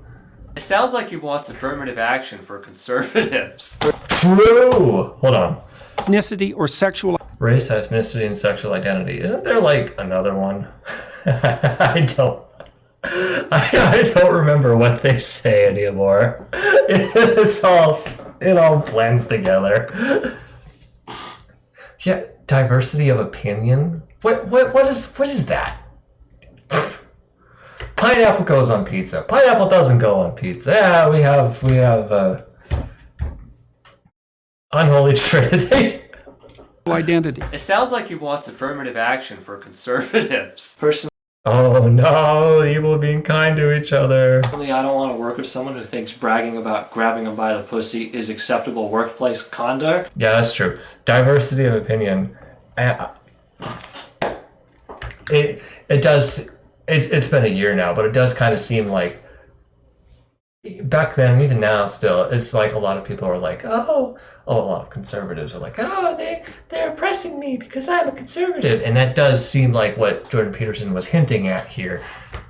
It sounds like he wants affirmative action for conservatives. True! Hold on. ethnicity, or sexual Race, ethnicity, and sexual identity. Isn't there like another one? I don't remember what they say anymore. It all blends together. Yeah, diversity of opinion. What is that? Pineapple goes on pizza. Pineapple doesn't go on pizza. Yeah, we have unholy trinity. identity. It sounds like he wants affirmative action for conservatives. Personally, Oh no, evil being kind to each other. I don't want to work with someone who thinks bragging about grabbing them by the pussy is acceptable workplace conduct. Yeah, that's true. Diversity of opinion. It does. It's been a year now, but it does kind of seem like back then, even now, still, it's like a lot of people are like, a lot of conservatives are like, they're oppressing me because I'm a conservative, and that does seem like what Jordan Peterson was hinting at here.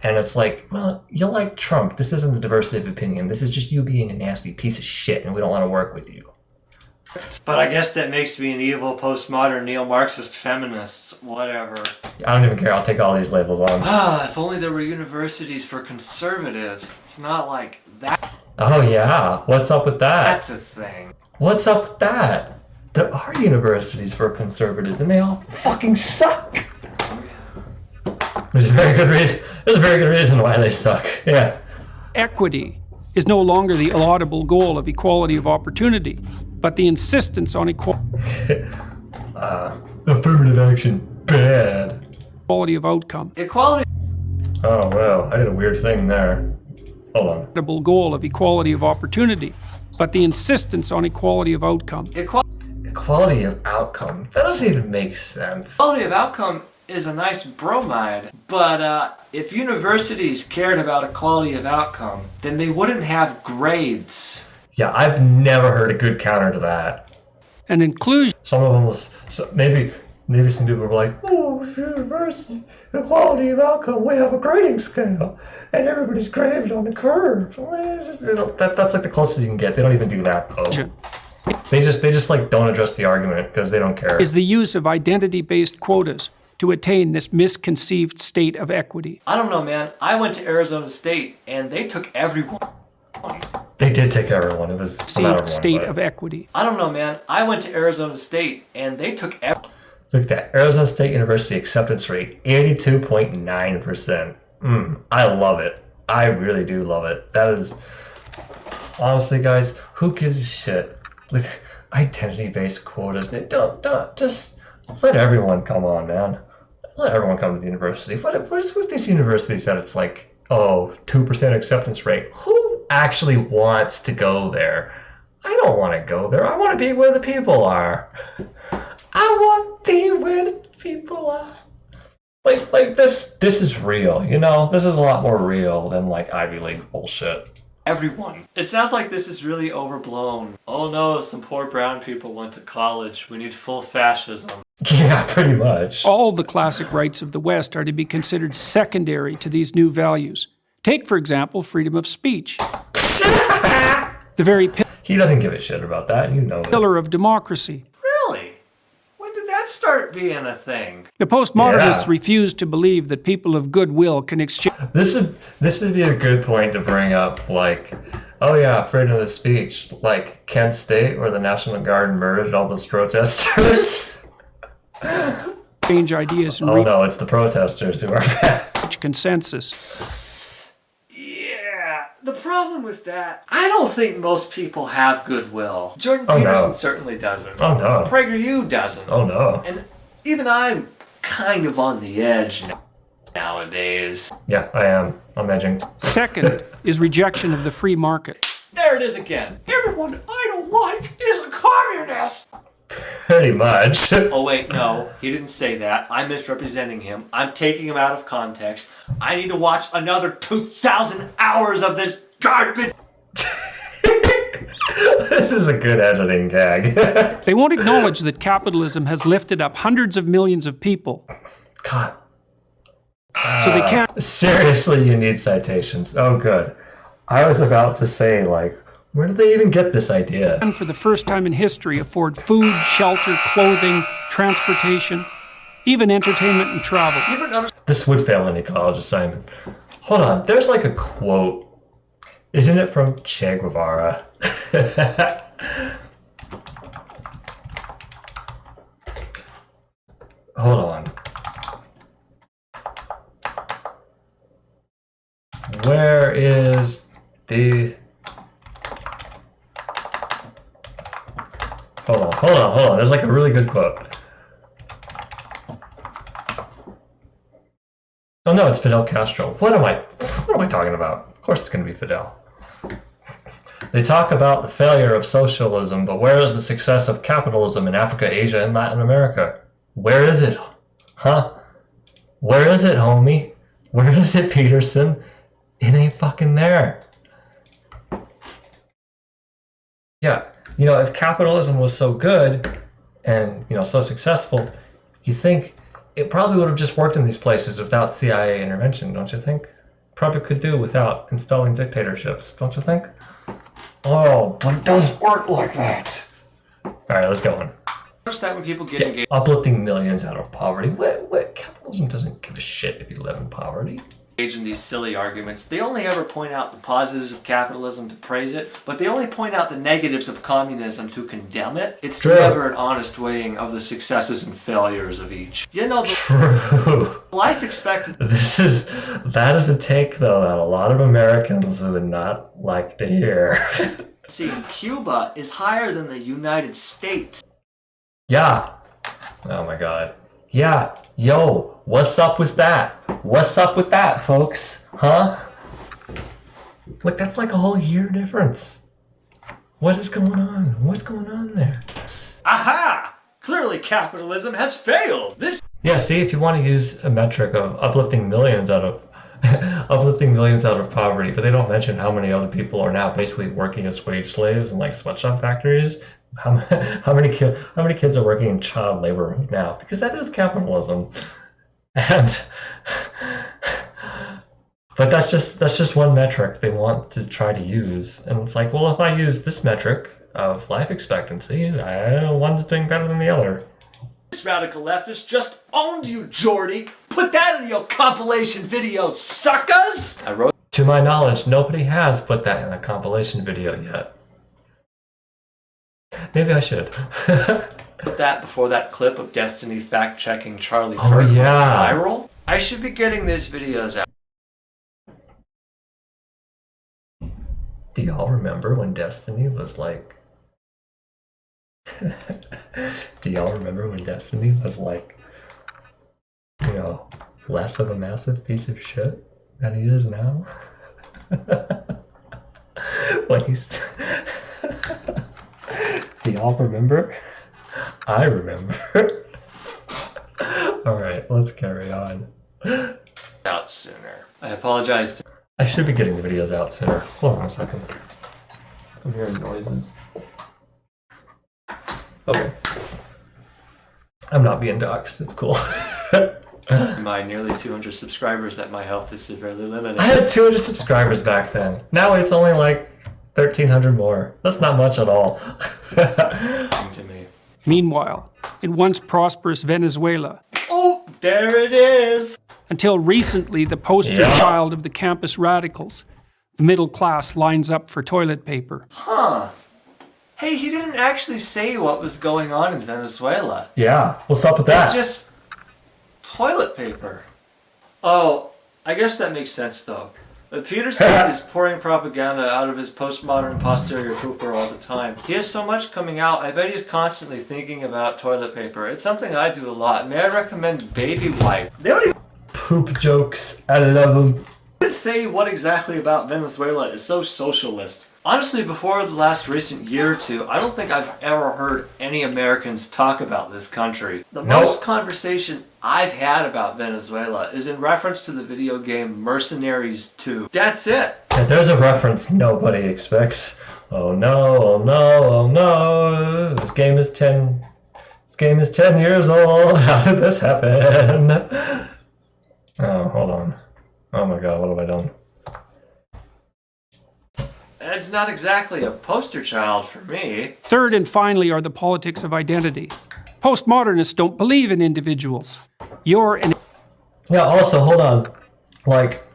And it's like, well, you like Trump. This isn't a diversity of opinion. This is just you being a nasty piece of shit, and we don't want to work with you. But I guess that makes me an evil postmodern neo-Marxist feminist. Whatever. I don't even care. I'll take all these labels on. If only there were universities for conservatives. It's not like that. Oh yeah, what's up with that? That's a thing. What's up with that? There are universities for conservatives, and they all fucking suck. There's a very good reason. There's a very good reason why they suck. Yeah. Equity is no longer the laudable goal of equality of opportunity, but the insistence on Affirmative action, bad. Equality of outcome. Equality. Oh well, I did a weird thing there. Hold on. Laudable goal of equality of opportunity, but the insistence on equality of outcome. Equality of outcome. That doesn't even make sense. Equality of outcome is a nice bromide, but if universities cared about equality of outcome, then they wouldn't have grades. Yeah, I've never heard a good counter to that. And inclusion. Some of them was maybe some people were like, "Oh, university equality of outcome. We have a grading scale, and everybody's graded on the curve." That's like the closest you can get. They don't even do that though. They just like don't address the argument because they don't care. Is the use of identity-based quotas to attain this misconceived state of equity. I don't know, man. I went to Arizona State, and they took everyone. They did take everyone. It was state of equity. I don't know, man. I went to Arizona State, and they took Look at that. Arizona State University acceptance rate, 82.9%. I love it. I really do love it. That is... Honestly, guys, who gives a shit? With identity-based quotas, they don't just let everyone come on, man. Let everyone come to the university. What is with these universities that it's like, 2% acceptance rate? Who actually wants to go there? I don't want to go there. I want to be where the people are. I want to be where the people are. Like this is real, you know? This is a lot more real than like Ivy League bullshit. Everyone. It sounds like this is really overblown. Oh no, some poor brown people went to college. We need full fascism. Yeah, pretty much. All the classic rights of the West are to be considered secondary to these new values. Take, for example, freedom of speech. The very he doesn't give a shit about that, you know. Pillar of democracy. Really? When did that start being a thing? The postmodernists refuse to believe that people of goodwill can exchange. This would be a good point to bring up, like, oh yeah, freedom of speech, like Kent State, where the National Guard murdered all those protesters. Change ideas and no, it's the protesters who are bad. Reach consensus. Yeah, the problem with that, I don't think most people have goodwill. Jordan Peterson certainly doesn't. Oh no. PRAGERU doesn't. Oh no. And even I'm kind of on the edge nowadays. Yeah, I am. I'm edging. Second is rejection of the free market. There it is again. Everyone I don't like is a communist. Pretty much. Oh wait, no, he didn't say that. I'm misrepresenting him. I'm taking him out of context. I need to watch another 2,000 hours of this garbage. This is a good editing gag. They won't acknowledge that capitalism has lifted up hundreds of millions of people. God. So they can't... Seriously, you need citations. Oh, good. I was about to say, like, Where did they even get this idea? And for the first time in history, afford food, shelter, clothing, transportation, even entertainment and travel. This would fail any college assignment. Hold on, there's like a quote. Isn't it from Che Guevara? Hold on. Where is the... Hold on. There's like a really good quote. Oh no, it's Fidel Castro. What am I talking about? Of course it's going to be Fidel. They talk about the failure of socialism, but where is the success of capitalism in Africa, Asia, and Latin America? Where is it? Huh? Where is it, homie? Where is it, Peterson? It ain't fucking there. Yeah, you know, if capitalism was so good and, you know, so successful, you think it probably would have just worked in these places without CIA intervention, don't you think? Probably could do without installing dictatorships, don't you think? Oh, but it doesn't work like that. All right, let's go on. Notice that when people get engaged, Uplifting millions out of poverty. What? Capitalism doesn't give a shit if you live in poverty. in these silly arguments, they only ever point out the positives of capitalism to praise it, but they only point out the negatives of communism to condemn it. It's never an honest weighing of the successes and failures of each. You know, the life expectancy. That is a take, though, that a lot of Americans would not like to hear. In Cuba is higher than the United States. Yeah. Oh my God. Yeah. Yo, what's up with that? What's up with that, folks? Huh? Look, that's like a whole year difference. What is going on? What's going on there? Aha! Clearly capitalism has failed. This. Yeah, see, if you want to use a metric of uplifting millions out of poverty, but they don't mention how many other people are now basically working as wage slaves in like sweatshop factories. How many kids are working in child labor right now? Because that is capitalism. And but that's just one metric they want to try to use. And it's like, well, if I use this metric of life expectancy, one's doing better than the other. This radical leftist just owned you, Jordy. Put that in your compilation video, suckers! I wrote. To my knowledge, nobody has put that in a compilation video yet. Maybe I should. Put that before that clip of Destiny fact-checking Charlie Kirk went viral. I should be getting these videos out. Do y'all remember when Destiny was like... Do y'all remember when Destiny was like, you know, less of a massive piece of shit than he is now? When he's... Do y'all remember? I remember. Alright, let's carry on. Out sooner. I apologize. I should be getting the videos out sooner. Hold on a second. I'm hearing noises. Okay. I'm not being doxxed. It's cool. My nearly 200 subscribers that my health is severely limited. I had 200 subscribers back then. Now it's only like 1,300 more. That's not much at all. To me. Meanwhile, in once prosperous Venezuela, oh, there it is! Until recently the poster child of the campus radicals, the middle class lines up for toilet paper. Huh. Hey, he didn't actually say what was going on in Venezuela. Yeah, what's up with that? It's just toilet paper. Oh, I guess that makes sense though. But Peterson is pouring propaganda out of his postmodern posterior pooper all the time. He has so much coming out, I bet he's constantly thinking about toilet paper. It's something I do a lot. May I recommend baby wipe? They don't even poop jokes. I love them. Say what exactly about Venezuela is so socialist. Honestly, before the last recent year or two, I don't think I've ever heard any Americans talk about this country. The most conversation I've had about Venezuela is in reference to the video game Mercenaries 2. That's it. Yeah, there's a reference nobody expects. Oh no, oh no, oh no. This game is 10 years old. How did this happen? Oh, hold on. Oh my God, what have I done? It's not exactly a poster child for me. Third and finally are the politics of identity. Postmodernists don't believe in individuals. You're an... Yeah, also, hold on. Like,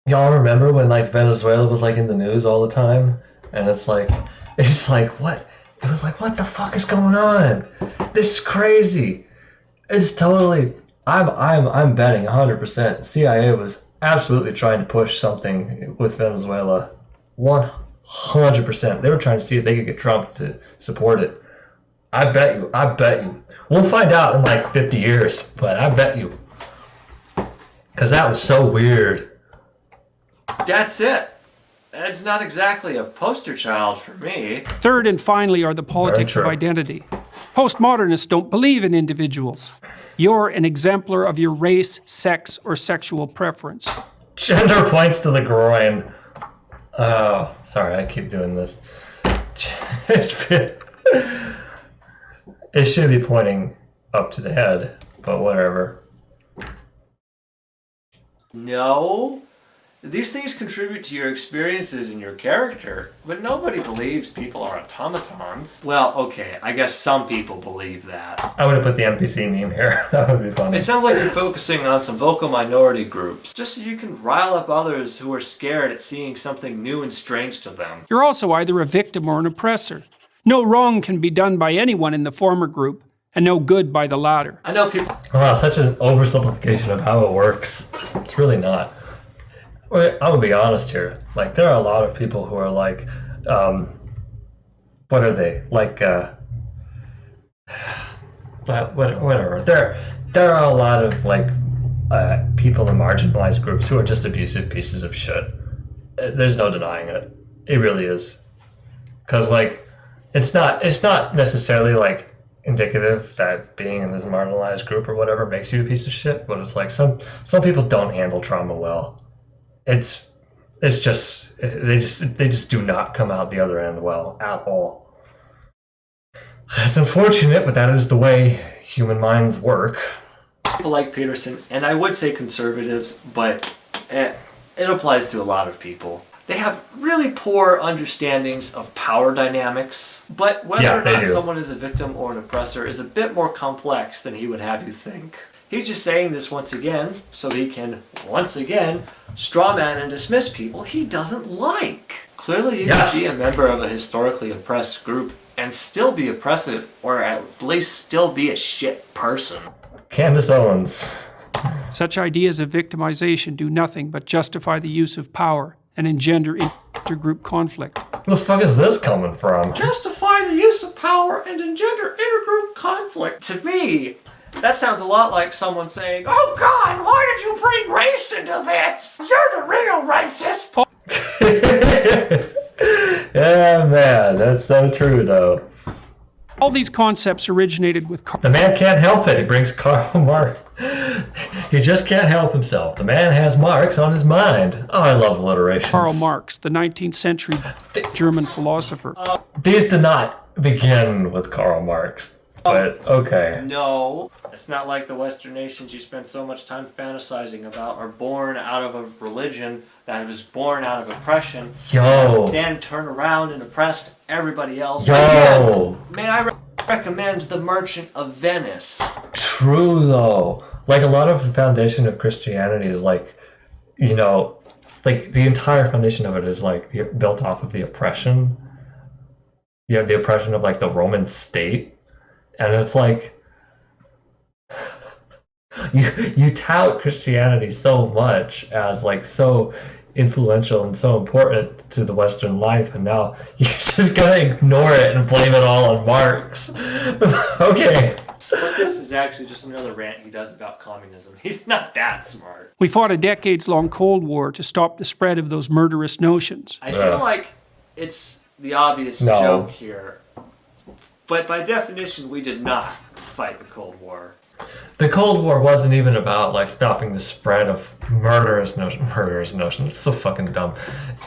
y'all remember when, like, Venezuela was, like, in the news all the time? And it's like, what? It was like, what the fuck is going on? This is crazy. It's totally... I'm betting 100% CIA was absolutely trying to push something with Venezuela. 100%. They were trying to see if they could get Trump to support it. I bet you. We'll find out in like 50 years, but I bet you. Because that was so weird. That's it. It's not exactly a poster child for me. Third and finally are the politics of identity. Postmodernists don't believe in individuals. You're an exemplar of your race, sex, or sexual preference. Gender points to the groin. Oh, sorry, I keep doing this. It should be pointing up to the head, but whatever. No. These things contribute to your experiences and your character, but nobody believes people are automatons. Well, okay, I guess some people believe that. I would have put the NPC meme here. That would be funny. It sounds like you're focusing on some vocal minority groups, just so you can rile up others who are scared at seeing something new and strange to them. You're also either a victim or an oppressor. No wrong can be done by anyone in the former group, and no good by the latter. I know people... Wow, such an oversimplification of how it works. It's really not. I'm gonna be honest here. Like, there are a lot of people who are like, what are they? Like, whatever. There are a lot of like people in marginalized groups who are just abusive pieces of shit. There's no denying it. It really is. Because like, it's not necessarily like indicative that being in this marginalized group or whatever makes you a piece of shit. But it's like some people don't handle trauma well. It's just they just do not come out the other end well at all. It's unfortunate, but that is the way human minds work. People like Peterson, and I would say conservatives, but it applies to a lot of people. They have really poor understandings of power dynamics, but whether or not someone is a victim or an oppressor is a bit more complex than he would have you think. He's just saying this once again, so he can, once again, strawman and dismiss people he doesn't like. Clearly you can be a member of a historically oppressed group and still be oppressive, or at least still be a shit person. Candace Owens. Such ideas of victimization do nothing but justify the use of power and engender intergroup conflict. Where the fuck is this coming from? Justify the use of power and engender intergroup conflict. To me, that sounds a lot like someone saying, "Oh God, why did you bring race into this? You're the real racist!" Yeah, man, that's so true, though. All these concepts originated with The man can't help it. He brings Karl Marx. He just can't help himself. The man has Marx on his mind. Oh, I love alliterations. Karl Marx, the 19th century German philosopher. These did not begin with Karl Marx. But, okay. No. It's not like the Western nations you spend so much time fantasizing about are born out of a religion that was born out of oppression. Yo. Then turn around and oppressed everybody else. Yo. Again, may I recommend The Merchant of Venice? True, though. Like, a lot of the foundation of Christianity is like, you know, like the entire foundation of it is like built off of the oppression. You have the oppression of like the Roman state. And it's like, you tout Christianity so much as like so influential and so important to the Western life, and now you're just gonna ignore it and blame it all on Marx. Okay. But this is actually just another rant he does about communism. He's not that smart. We fought a decades-long Cold War to stop the spread of those murderous notions. I feel like it's the obvious joke here. But by definition, we did not fight the Cold War. The Cold War wasn't even about like stopping the spread of murderous notions. It's so fucking dumb.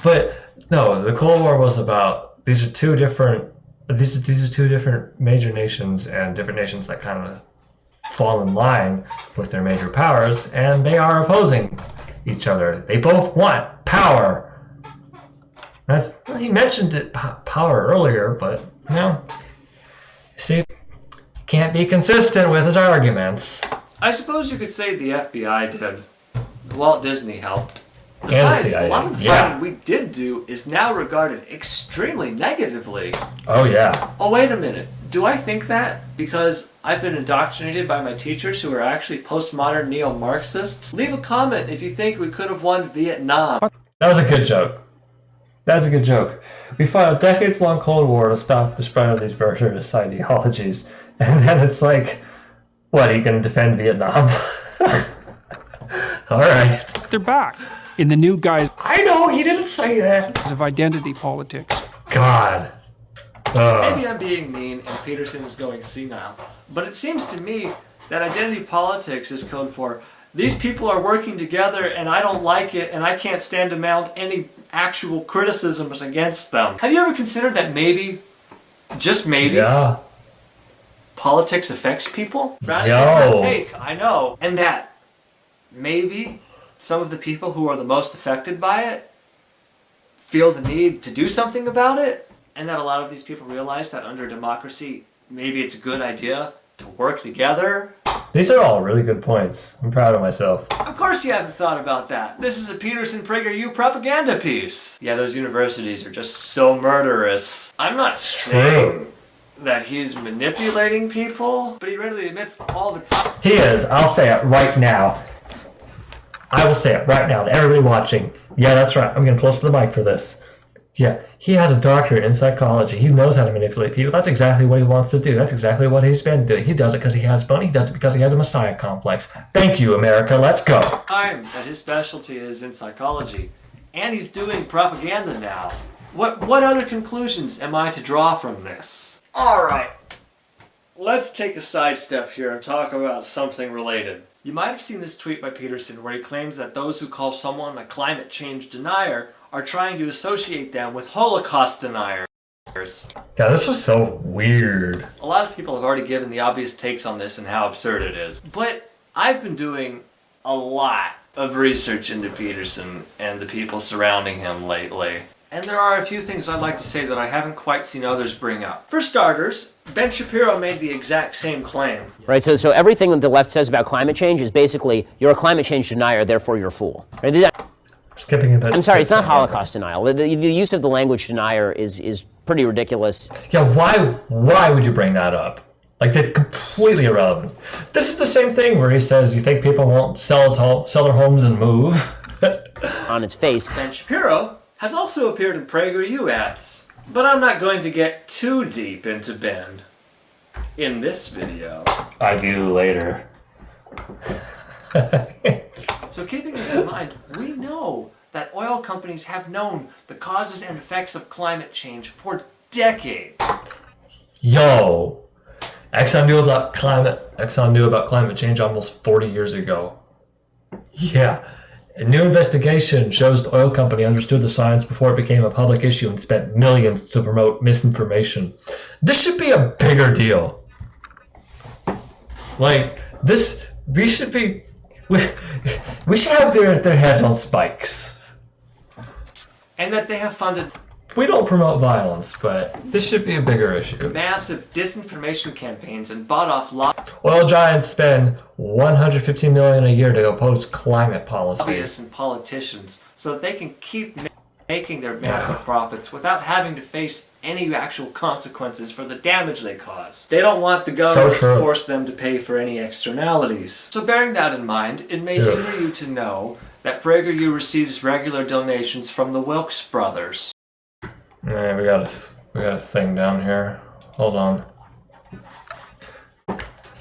But no, the Cold War was about these are two different major nations, and different nations that kind of fall in line with their major powers, and they are opposing each other. They both want power. He mentioned it power earlier, but see, can't be consistent with his arguments. I suppose you could say the FBI did. Walt Disney helped. And Besides, CIA. a lot of the fighting we did do is now regarded extremely negatively. Oh yeah. Oh, wait a minute. Do I think that because I've been indoctrinated by my teachers who are actually postmodern neo-Marxists? Leave a comment if you think we could have won Vietnam. That was a good joke. That was a good joke. We fought a decades-long Cold War to stop the spread of these murderous ideologies, and then it's like, what, are you going to defend Vietnam? All right. They're back in the new guise I know, he didn't say that. of identity politics. God. Maybe I'm being mean and Peterson is going senile, but it seems to me that identity politics is code for these people are working together and I don't like it and I can't stand to mount any actual criticisms against them. Have you ever considered that maybe, just maybe, Yeah. politics affects people? Yo. Take, I know. And that maybe some of the people who are the most affected by it feel the need to do something about it? And that a lot of these people realize that under democracy, maybe it's a good idea to work together? These are all really good points. I'm proud of myself. Of course you haven't thought about that. This is a Peterson PragerU propaganda piece. Yeah, those universities are just so murderous. I'm not saying that he's manipulating people, but he readily admits all the time. He is. I'll say it right now. I will say it right now to everybody watching. Yeah, that's right. I'm getting close to the mic for this. Yeah, he has a doctorate in psychology. He knows how to manipulate people. That's exactly what he wants to do. That's exactly what he's been doing. He does it because he has money. He does it because he has a messiah complex. Thank you, America. Let's go. That his specialty is in psychology, and he's doing propaganda now. What other conclusions am I to draw from this? Alright, let's take a sidestep here and talk about something related. You might have seen this tweet by Peterson where he claims that those who call someone a climate change denier are trying to associate them with Holocaust deniers. Yeah, this was so weird. A lot of people have already given the obvious takes on this and how absurd it is. But I've been doing a lot of research into Peterson and the people surrounding him lately. And there are a few things I'd like to say that I haven't quite seen others bring up. For starters, Ben Shapiro made the exact same claim. Right, so everything that the left says about climate change is basically, you're a climate change denier, therefore you're a fool. Right? Skipping a bit. I'm sorry, it's not Holocaust denial. The use of the language denier is pretty ridiculous. Yeah, why would you bring that up? Like, that's completely irrelevant. This is the same thing where he says, you think people won't sell their homes and move? On its face. Ben Shapiro has also appeared in PragerU ads. But I'm not going to get too deep into Ben in this video. I do later. So keeping this in mind, we know that oil companies have known the causes and effects of climate change for decades. Yo, Exxon knew about climate change almost 40 years ago. Yeah, a new investigation shows the oil company understood the science before it became a public issue and spent millions to promote misinformation. This should be a bigger deal. Like, this, we should have their heads on spikes. And that they have funded... We don't promote violence, but this should be a bigger issue. ...massive disinformation campaigns and bought off Oil giants spend $115 million a year to oppose climate policy. lobbyists and politicians so that they can keep making their massive profits without having to face any actual consequences for the damage they cause. They don't want the government to force them to pay for any externalities. So bearing that in mind, it may humor you to know that PragerU receives regular donations from the Wilkes brothers. Yeah, we got a thing down here. Hold on.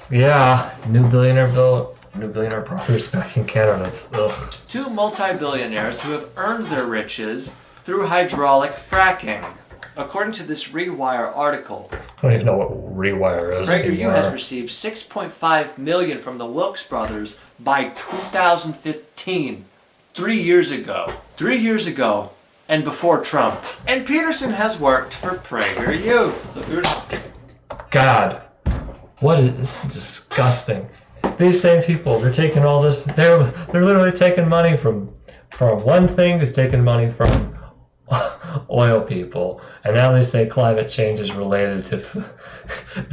Yeah, new billionaire brothers back in Canada. Ugh. Two multi-billionaires who have earned their riches through hydraulic fracking. According to this Rewire article, I don't even know what Rewire is. PragerU has received $6.5 million from the Wilkes brothers by 2015. 3 years ago. 3 years ago. And before Trump. And Peterson has worked for PragerU. So God, what is this? Is disgusting. These same people, they're taking all this. They're literally taking money from one thing is taking money from oil people, and now they say climate change is related to.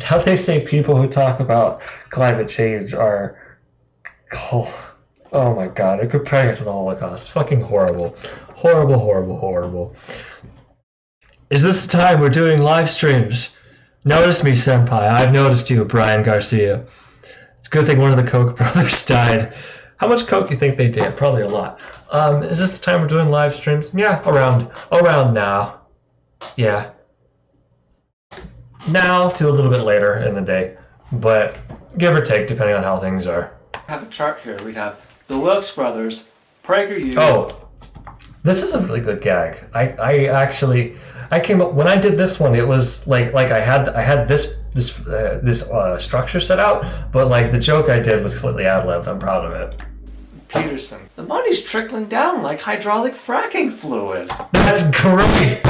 Now they say people who talk about climate change are. Oh my God! They're comparing it to the Holocaust. Fucking horrible, horrible, horrible, horrible. Is this the time we're doing live streams? Notice me, senpai. I've noticed you, Brian Garcia. It's a good thing one of the Koch brothers died. How much coke do you think they did? Probably a lot. Is this the time we're doing live streams? Yeah, around now. Yeah. Now to a little bit later in the day, but give or take depending on how things are. Have a chart here. We'd have the Wilkes brothers, PRAGERU. Oh, this is a really good gag. I came up when I did this one. It was like I had this structure set out, but like the joke I did was completely ad-libbed. I'm proud of it. Peterson. The money's trickling down like hydraulic fracking fluid. That's great.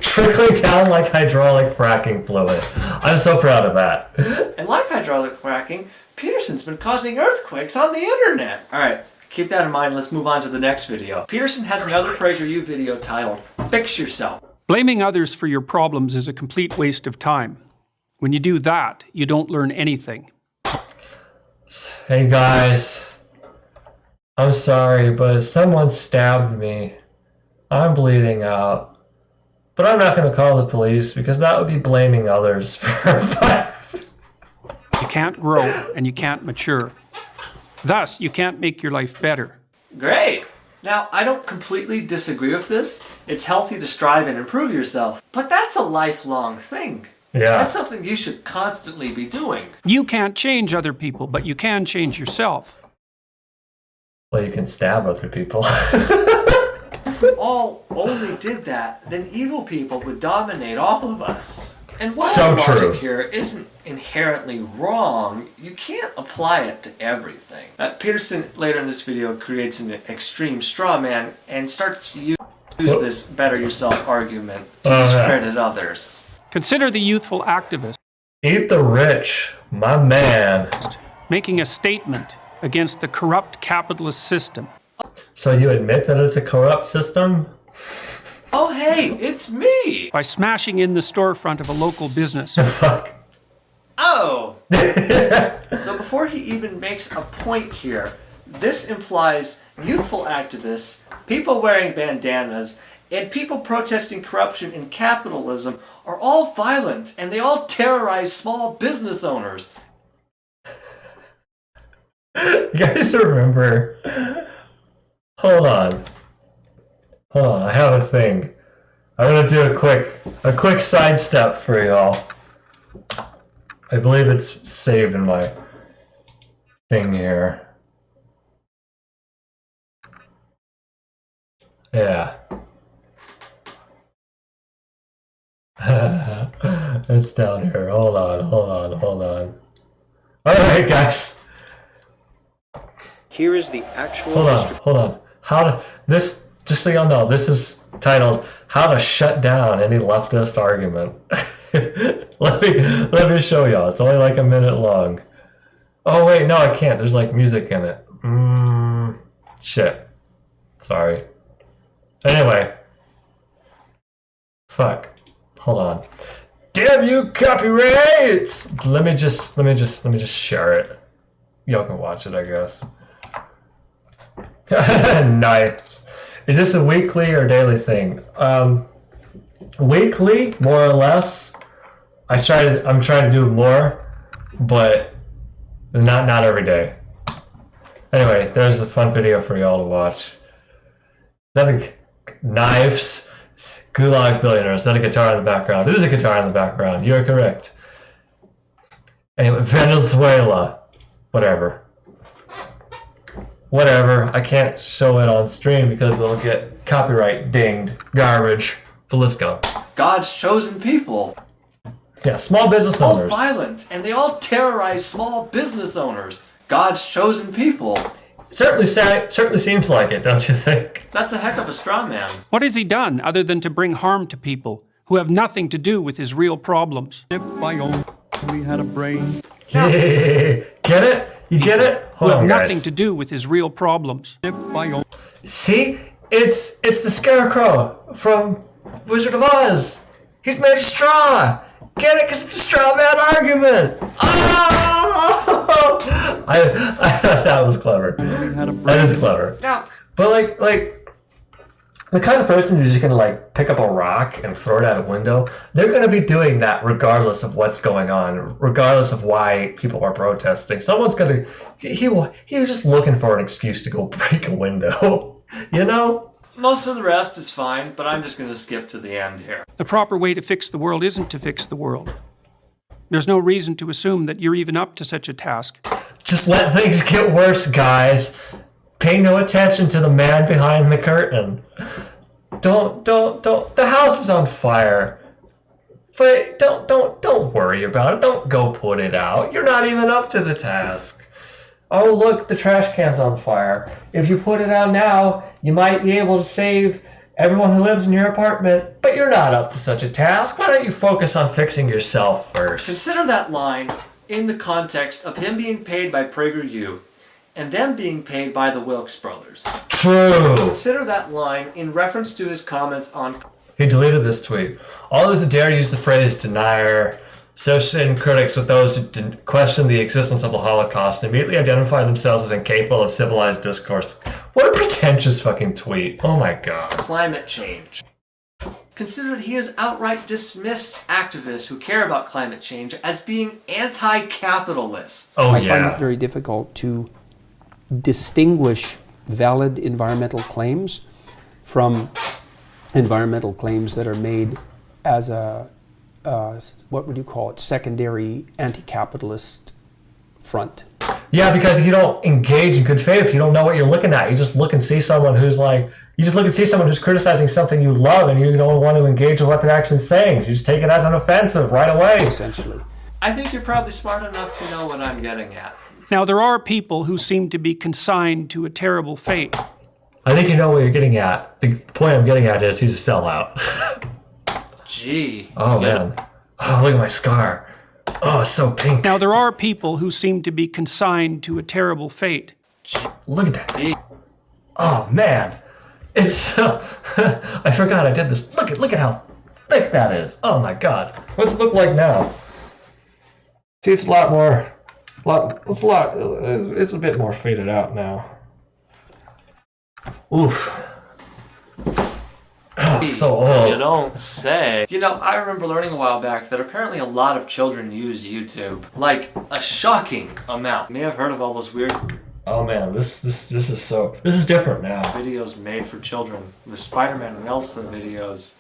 Trickling down like hydraulic fracking fluid. I'm so proud of that. And like hydraulic fracking, Peterson's been causing earthquakes on the internet. All right, keep that in mind. Let's move on to the next video. Peterson has another PragerU video titled, Fix Yourself. Blaming others for your problems is a complete waste of time. When you do that, you don't learn anything. Hey guys, I'm sorry, but someone stabbed me. I'm bleeding out. But I'm not going to call the police because that would be blaming others for You can't grow and you can't mature. Thus, you can't make your life better. Great. Now, I don't completely disagree with this. It's healthy to strive and improve yourself. But that's a lifelong thing. Yeah. That's something you should constantly be doing. You can't change other people, but you can change yourself. Well, you can stab other people. If we all only did that, then evil people would dominate all of us. And while So the logic true. here isn't inherently wrong, you can't apply it to everything. Peterson, later in this video, creates an extreme straw man and starts to use this better yourself argument to discredit others. Consider the youthful activist. Eat the rich, my man. Making a statement against the corrupt capitalist system. So you admit that it's a corrupt system? Oh hey, it's me! By smashing in the storefront of a local business. Fuck. Oh! So before he even makes a point here, this implies youthful activists, people wearing bandanas, and people protesting corruption in capitalism are all violent and they all terrorize small business owners. You guys remember? Hold on, I have a thing. I'm gonna do a quick sidestep for y'all. I believe it's saved in my thing here. Yeah. It's down here. Hold on. Alright guys. Here is the actual Hold on. This, just so y'all know, this is titled How to Shut Down Any Leftist Argument. let me show y'all. It's only like a minute long. Oh wait, no I can't. There's like music in it. Shit. Sorry. Anyway. Fuck. Hold on. Damn you copyrights! Let me just share it. Y'all can watch it, I guess. Nice. Is this a weekly or daily thing? Weekly, more or less. I'm trying to do more, but not every day. Anyway, there's a fun video for y'all to watch. Is that a knives? Gulag Billionaire. Is that a guitar in the background? It is a guitar in the background. You are correct. Anyway, Venezuela. Whatever. I can't show it on stream because it'll get copyright dinged. Garbage. But let's go. God's chosen people. Yeah, small business owners. All violent, and they all terrorize small business owners. God's chosen people. Certainly seems like it, don't you think? That's a heck of a straw man. What has he done other than to bring harm to people who have nothing to do with his real problems? If I only had a brain. Get it? You get it? Hold on, nothing to do with his real problems. See? It's the Scarecrow from Wizard of Oz. He's made of straw. Get it? Because it's a straw man argument. Oh! I thought that was clever. That is clever. Now, but like the kind of person who's just gonna like pick up a rock and throw it out a window, they're gonna be doing that regardless of what's going on, regardless of why people are protesting. Someone's gonna he was just looking for an excuse to go break a window, you know? most of the rest is fine, but I'm just going to skip to the end here. The proper way to fix the world isn't to fix the world. There's no reason to assume that you're even up to such a task. Just let things get worse, guys. Pay no attention to the man behind the curtain. Don't. The house is on fire. But don't worry about it. Don't go put it out. You're not even up to the task. Oh, look, the trash can's on fire. If you put it out now, you might be able to save everyone who lives in your apartment, but you're not up to such a task. Why don't you focus on fixing yourself first? Consider that line in the context of him being paid by PRAGERU and them being paid by the Wilkes brothers. True. Consider that line in reference to his comments on... He deleted this tweet. All those who dare use the phrase denier, associating critics with those who question the existence of the Holocaust, immediately identify themselves as incapable of civilized discourse. What a pretentious fucking tweet. Oh my god. Climate change. Consider that he has outright dismissed activists who care about climate change as being anti-capitalist. Oh, I find it very difficult to distinguish valid environmental claims from environmental claims that are made as a, what would you call it, secondary anti-capitalist front. Yeah, because you don't engage in good faith. You don't know what you're looking at. You just look and see someone who's like, you just look and see someone who's criticizing something you love, and you don't want to engage with what they're actually saying. You just take it as an offensive right away. Essentially. I think you're probably smart enough to know what I'm getting at. Now, there are people who seem to be consigned to a terrible fate. I think you know what you're getting at. The point I'm getting at is he's a sellout. Gee. Oh, man. Oh, look at my scar. Oh, it's so pink. Now, there are people who seem to be consigned to a terrible fate. Look at that. Oh, man. It's so... I forgot I did this. Look at how thick that is. Oh, my God. What's it look like now? See, it's a lot more... It's a bit more faded out now. Oof. Oh, so old. You don't say. You know, I remember learning a while back that apparently a lot of children use YouTube. Like, a shocking amount. You may have heard of all those weird... Oh man, this is different now. Videos made for children. The Spider-Man and Elsa videos.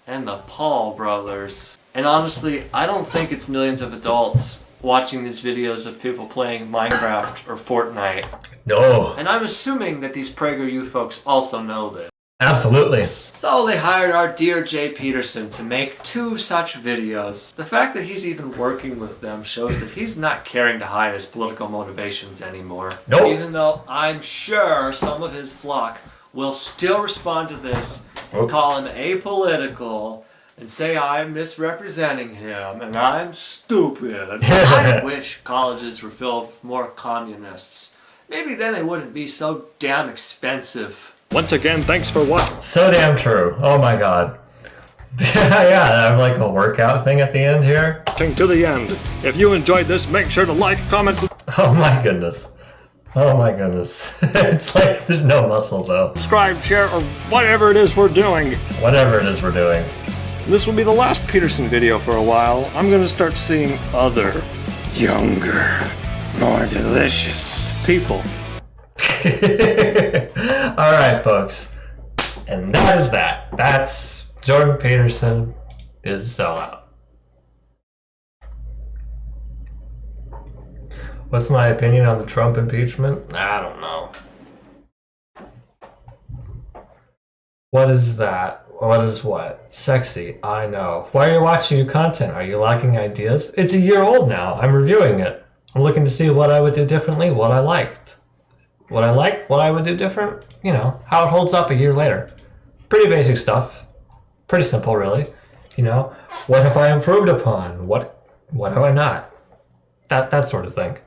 And the Paul brothers. And honestly, I don't think it's millions of adults watching these videos of people playing Minecraft or Fortnite. No. And I'm assuming that these PragerU folks also know this. Absolutely. So they hired our dear Jay Peterson to make 2 such videos. The fact that he's even working with them shows that he's not caring to hide his political motivations anymore. Nope. Even though I'm sure some of his flock will still respond to this and call him apolitical and say I'm misrepresenting him and I'm stupid. I wish colleges were filled with more communists. Maybe then they wouldn't be so damn expensive. Once again, thanks for watching. So damn true. Oh my god. Yeah, I'm like a workout thing at the end here. To the end. If you enjoyed this, make sure to like, comment, Oh my goodness. Oh my goodness. It's like there's no muscle though. subscribe, share, or whatever it is we're doing. Whatever it is we're doing. This will be the last Peterson video for a while. I'm gonna start seeing other, younger, more delicious people. Alright, folks. And that is that. That's Jordan Peterson is a sellout. What's my opinion on the Trump impeachment? I don't know. What is that? What is what? Sexy, I know. Why are you watching your content? Are you lacking ideas? It's a year old now. I'm reviewing it. I'm looking to see what I would do differently, what I liked. What I like, what I would do different, you know, how it holds up a year later. Pretty basic stuff. Pretty simple, really. You know, what have I improved upon? What have I not? That sort of thing.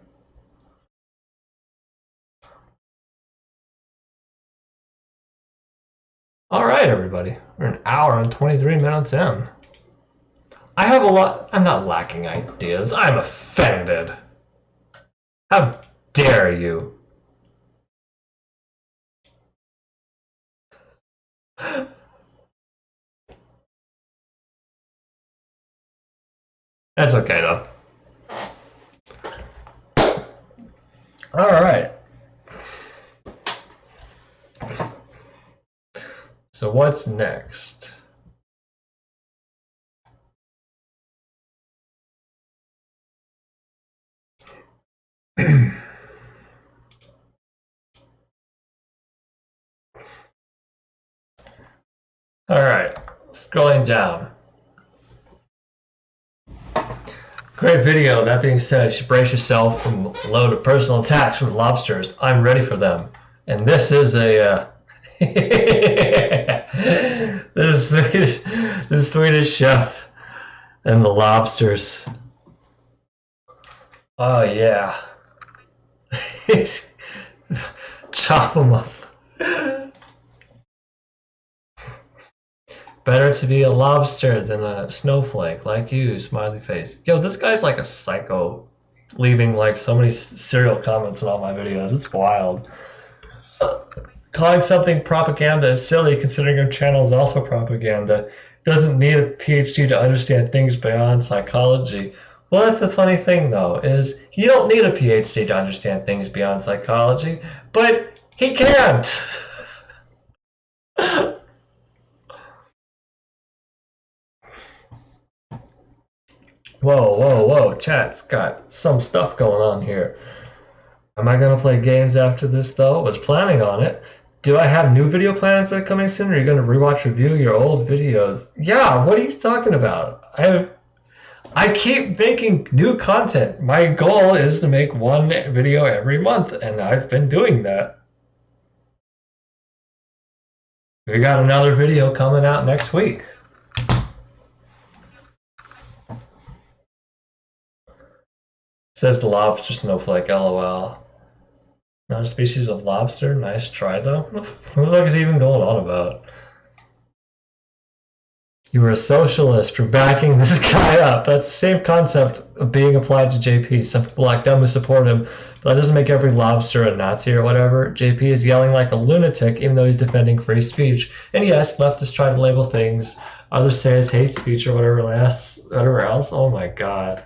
All right, everybody. We're an hour and 23 minutes in. I have a lot. I'm not lacking ideas. I'm offended. How dare you? That's okay, though. All right. So what's next? All right, scrolling down. Great video. That being said, you should brace yourself from a load of personal attacks with lobsters. I'm ready for them. And this is a this Swedish chef and the lobsters. Oh yeah. Chop them up. Better to be a lobster than a snowflake like you, smiley face. Yo, this guy's like a psycho, leaving like so many serial comments on all my videos. It's wild. Calling something propaganda is silly considering your channel is also propaganda. Doesn't need a PhD to understand things beyond psychology. Well, that's the funny thing though, is you don't need a PhD to understand things beyond psychology, but he can't. Whoa, chat's got some stuff going on here. Am I going to play games after this though? Was planning on it. Do I have new video plans that are coming soon? Or are you going to rewatch review your old videos? Yeah, what are you talking about? I keep making new content. My goal is to make one video every month, and I've been doing that. We got another video coming out next week. Says the lobster snowflake, lol. Not a species of lobster? Nice try though. What the fuck is he even going on about? You were a socialist for backing this guy up. That's the same concept of being applied to JP. Some people like them who support him, but that doesn't make every lobster a Nazi or whatever. JP is yelling like a lunatic even though he's defending free speech. And yes, leftists try to label things. Others say it's hate speech or whatever else. Oh my god.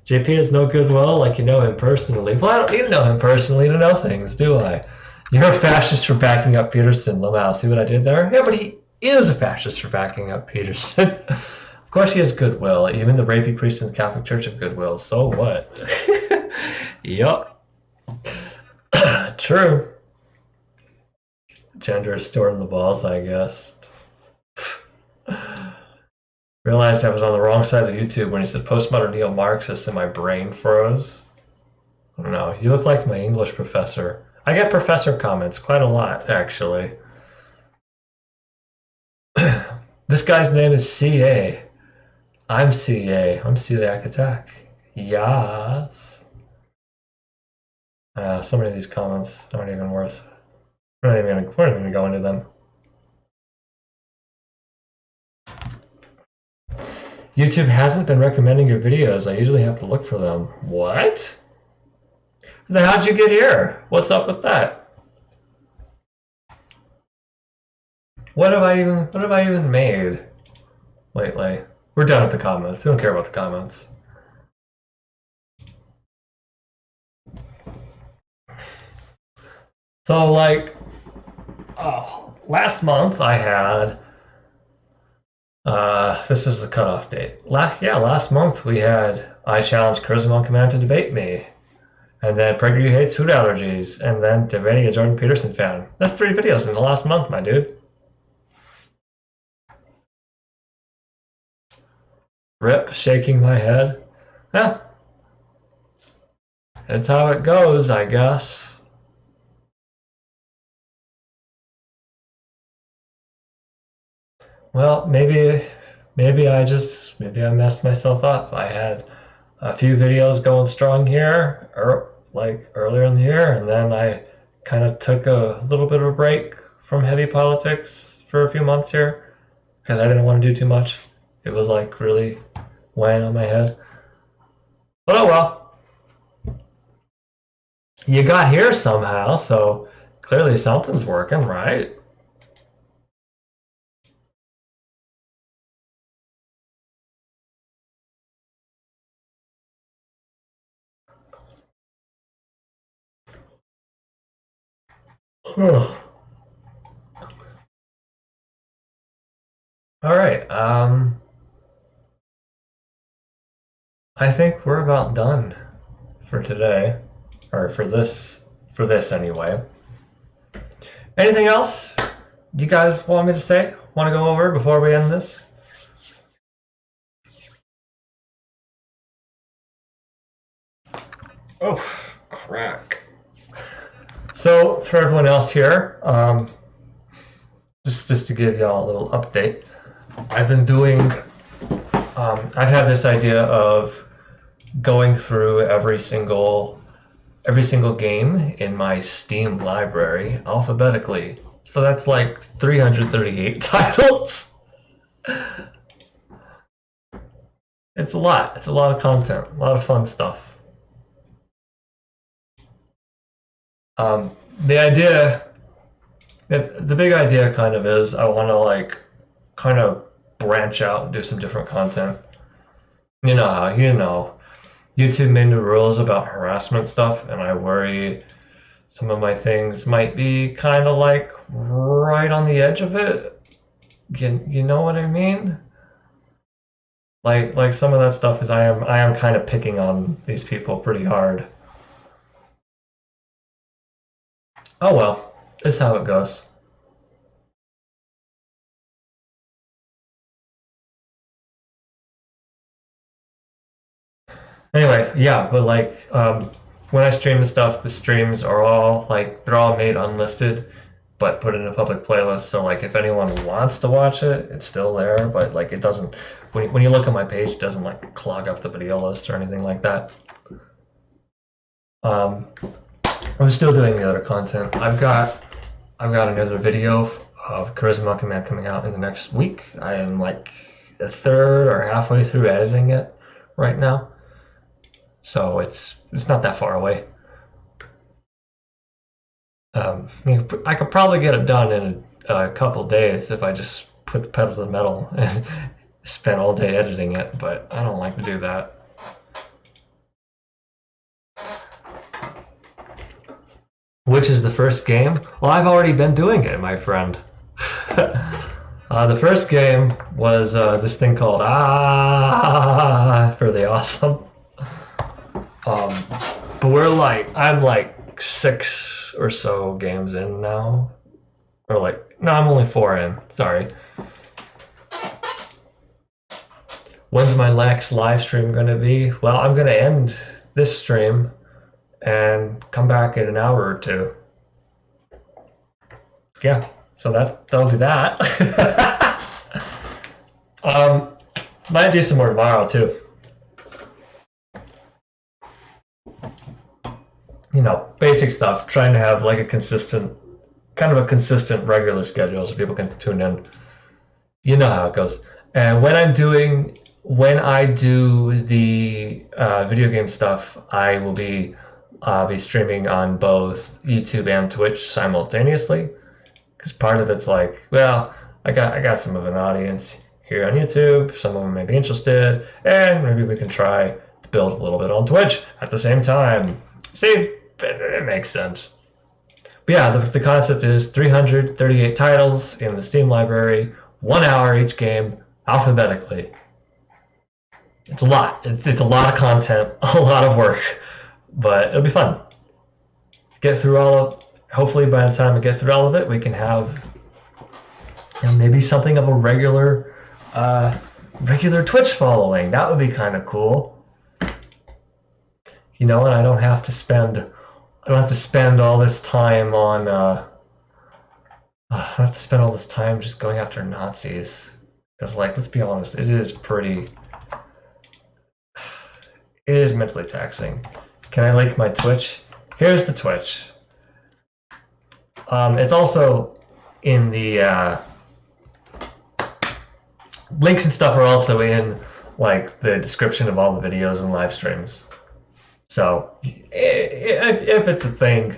JP has no goodwill, like you know him personally. Well, I don't need to know him personally to know things, do I? You're a fascist for backing up Peterson, Lamau. See what I did there? Yeah, but he is a fascist for backing up Peterson. Of course he has goodwill. Even the rapey priests in the Catholic Church have goodwill. So what? Yup. True. Gender is stored in the balls, I guess. Realized I was on the wrong side of YouTube when he said postmodern neo-Marxist and my brain froze. I don't know. You look like my English professor. I get professor comments quite a lot, actually. This guy's name is CA. I'm CA. I'm Celiac Attack. Yes. So many of these comments aren't even worth. We're not even gonna go into them. YouTube hasn't been recommending your videos. I usually have to look for them. What? Then how'd you get here? What's up with that? What have I even made lately? We're done with the comments. We don't care about the comments. So like, last month I had. This is the cutoff date. Last month we had I challenged Charisma on Command to debate me, and then PRAGERU hates food allergies, and then debating a Jordan Peterson fan. That's 3 videos in the last month, my dude. Rip, shaking my head. Yeah. That's how it goes, I guess. Well, maybe I messed myself up. I had a few videos going strong here, like earlier in the year, and then I kind of took a little bit of a break from heavy politics for a few months here because I didn't want to do too much. It was like really weighing on my head. But oh well. You got here somehow, so clearly something's working, right? All right. I think we're about done for today, or for this anyway. Anything else you guys want me to say? Want to go over before we end this? Oh, crack. So for everyone else here, just to give y'all a little update, I've been doing. I've had this idea of going through every single game in my Steam library alphabetically. So that's like 338 titles. It's a lot. It's a lot of content, a lot of fun stuff. The big idea kind of is I want to like kind of branch out and do some different content. You know how, YouTube made new rules about harassment stuff, and I worry some of my things might be kind of like right on the edge of it. You know what I mean? Like some of that stuff is I am kind of picking on these people pretty hard. Oh well, this is how it goes. Anyway, yeah, but like when I stream the stuff, the streams are all like they're all made unlisted, but put in a public playlist. So like if anyone wants to watch it, it's still there. But like it doesn't. When you look at my page, it doesn't like clog up the video list or anything like that. I'm still doing the other content. I've got another video of Charisma Monkey Man coming out in the next week. I am like a third or halfway through editing it right now. So it's not that far away. I could probably get it done in a couple days if I just put the pedal to the metal and spend all day editing it, but I don't like to do that. Which is the first game? Well, I've already been doing it, my friend. The first game was this thing called for the Awesome. But I'm like 6 or so games in now. Or like, no, I'm only 4 in, sorry. When's my next live stream gonna be? Well, I'm gonna end this stream and come back in an hour or two. Yeah, so that'll be that. Might do some more tomorrow too. Basic stuff. Trying to have like a consistent regular schedule so people can tune in. You know how it goes. And when I do the video game stuff, I will be streaming on both YouTube and Twitch simultaneously. Because part of it's like, well, I got some of an audience here on YouTube. Some of them may be interested, and maybe we can try to build a little bit on Twitch at the same time. See, it makes sense. But yeah, the concept is 338 titles in the Steam library, 1 hour each game, alphabetically. It's a lot. It's a lot of content, a lot of work, but it'll be fun. Get through hopefully by the time we get through all of it, we can have maybe something of a regular Twitch following. That would be kind of cool. And I don't have to spend all this time on I don't have to spend all this time just going after Nazis. Because let's be honest, it is mentally taxing. Can I link my Twitch? Here's the Twitch. It's also in the links and stuff are also in like the description of all the videos and live streams. So if it's a thing,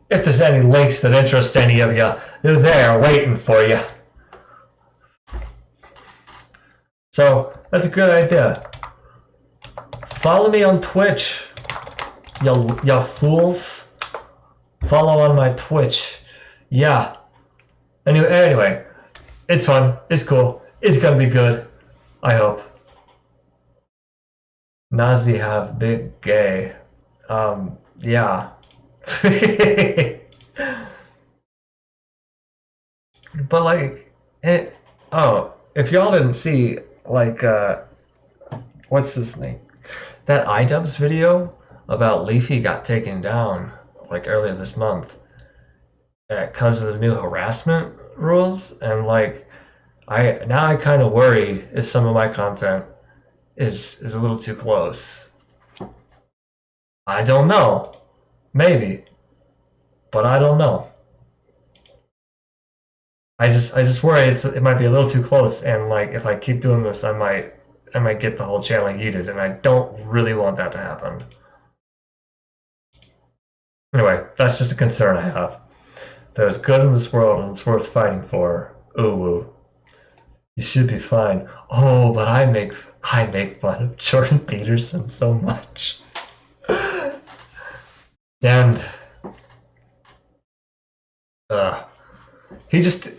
if there's any links that interest any of you, they're there waiting for you. So that's a good idea. Follow me on Twitch, you fools. Follow on my Twitch. Yeah. Anyway, it's fun. It's cool. It's gonna be good. I hope. Nazi have big gay. Yeah. But like, if y'all didn't see, like, what's his name? That iDubbbz video about Leafy got taken down like earlier this month because of the new harassment rules, and like, I kind of worry if some of my content is a little too close. I don't know. Maybe. But I don't know. I just worry it might be a little too close, and like if I keep doing this, I might get the whole channel yeeted, and I don't really want that to happen. Anyway, that's just a concern I have. There's good in this world, and it's worth fighting for. Ooh. You should be fine. Oh, but I make fun of Jordan Peterson so much. And I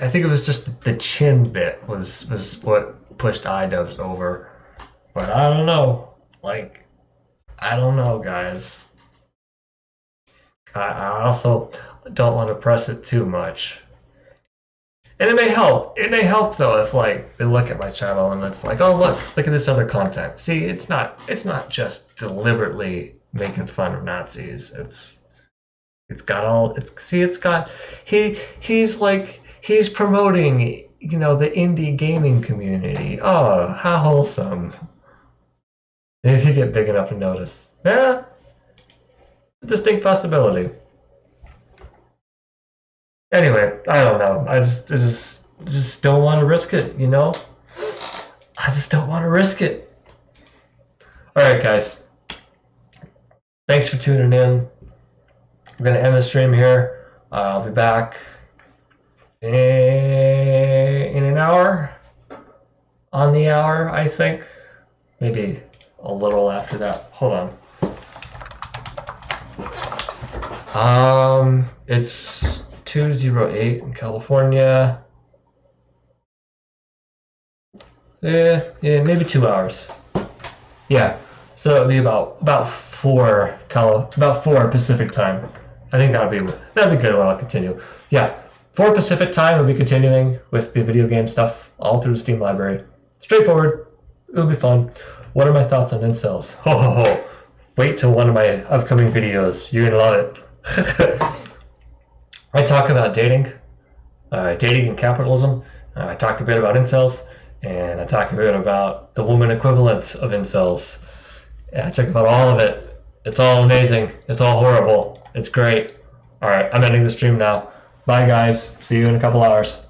think it was just the chin bit was what pushed iDubbbz over. But I don't know. Like, I don't know, guys. I also don't want to press it too much. And it may help. It may help though if like they look at my channel and it's like, oh look at this other content. See, it's not just deliberately making fun of Nazis. He's promoting, the indie gaming community. Oh, how wholesome. Maybe if you get big enough to notice. Yeah, it's a distinct possibility. Anyway, I don't know. I just don't want to risk it, I just don't want to risk it. Alright, guys. Thanks for tuning in. I'm going to end the stream here. I'll be back in an hour. On the hour, I think. Maybe a little after that. Hold on. It's 2:08 in California. Yeah, maybe 2 hours. Yeah, so it'll be about 4 Pacific time. I think that'd be good when I'll continue. Yeah, 4 Pacific time we'll be continuing with the video game stuff all through the Steam library. Straightforward. It'll be fun. What are my thoughts on incels? Ho ho ho! Wait till one of my upcoming videos. You're gonna love it. I talk about dating and capitalism. I talk a bit about incels, and I talk a bit about the woman equivalent of incels. And I talk about all of it. It's all amazing. It's all horrible. It's great. All right, I'm ending the stream now. Bye, guys. See you in a couple hours.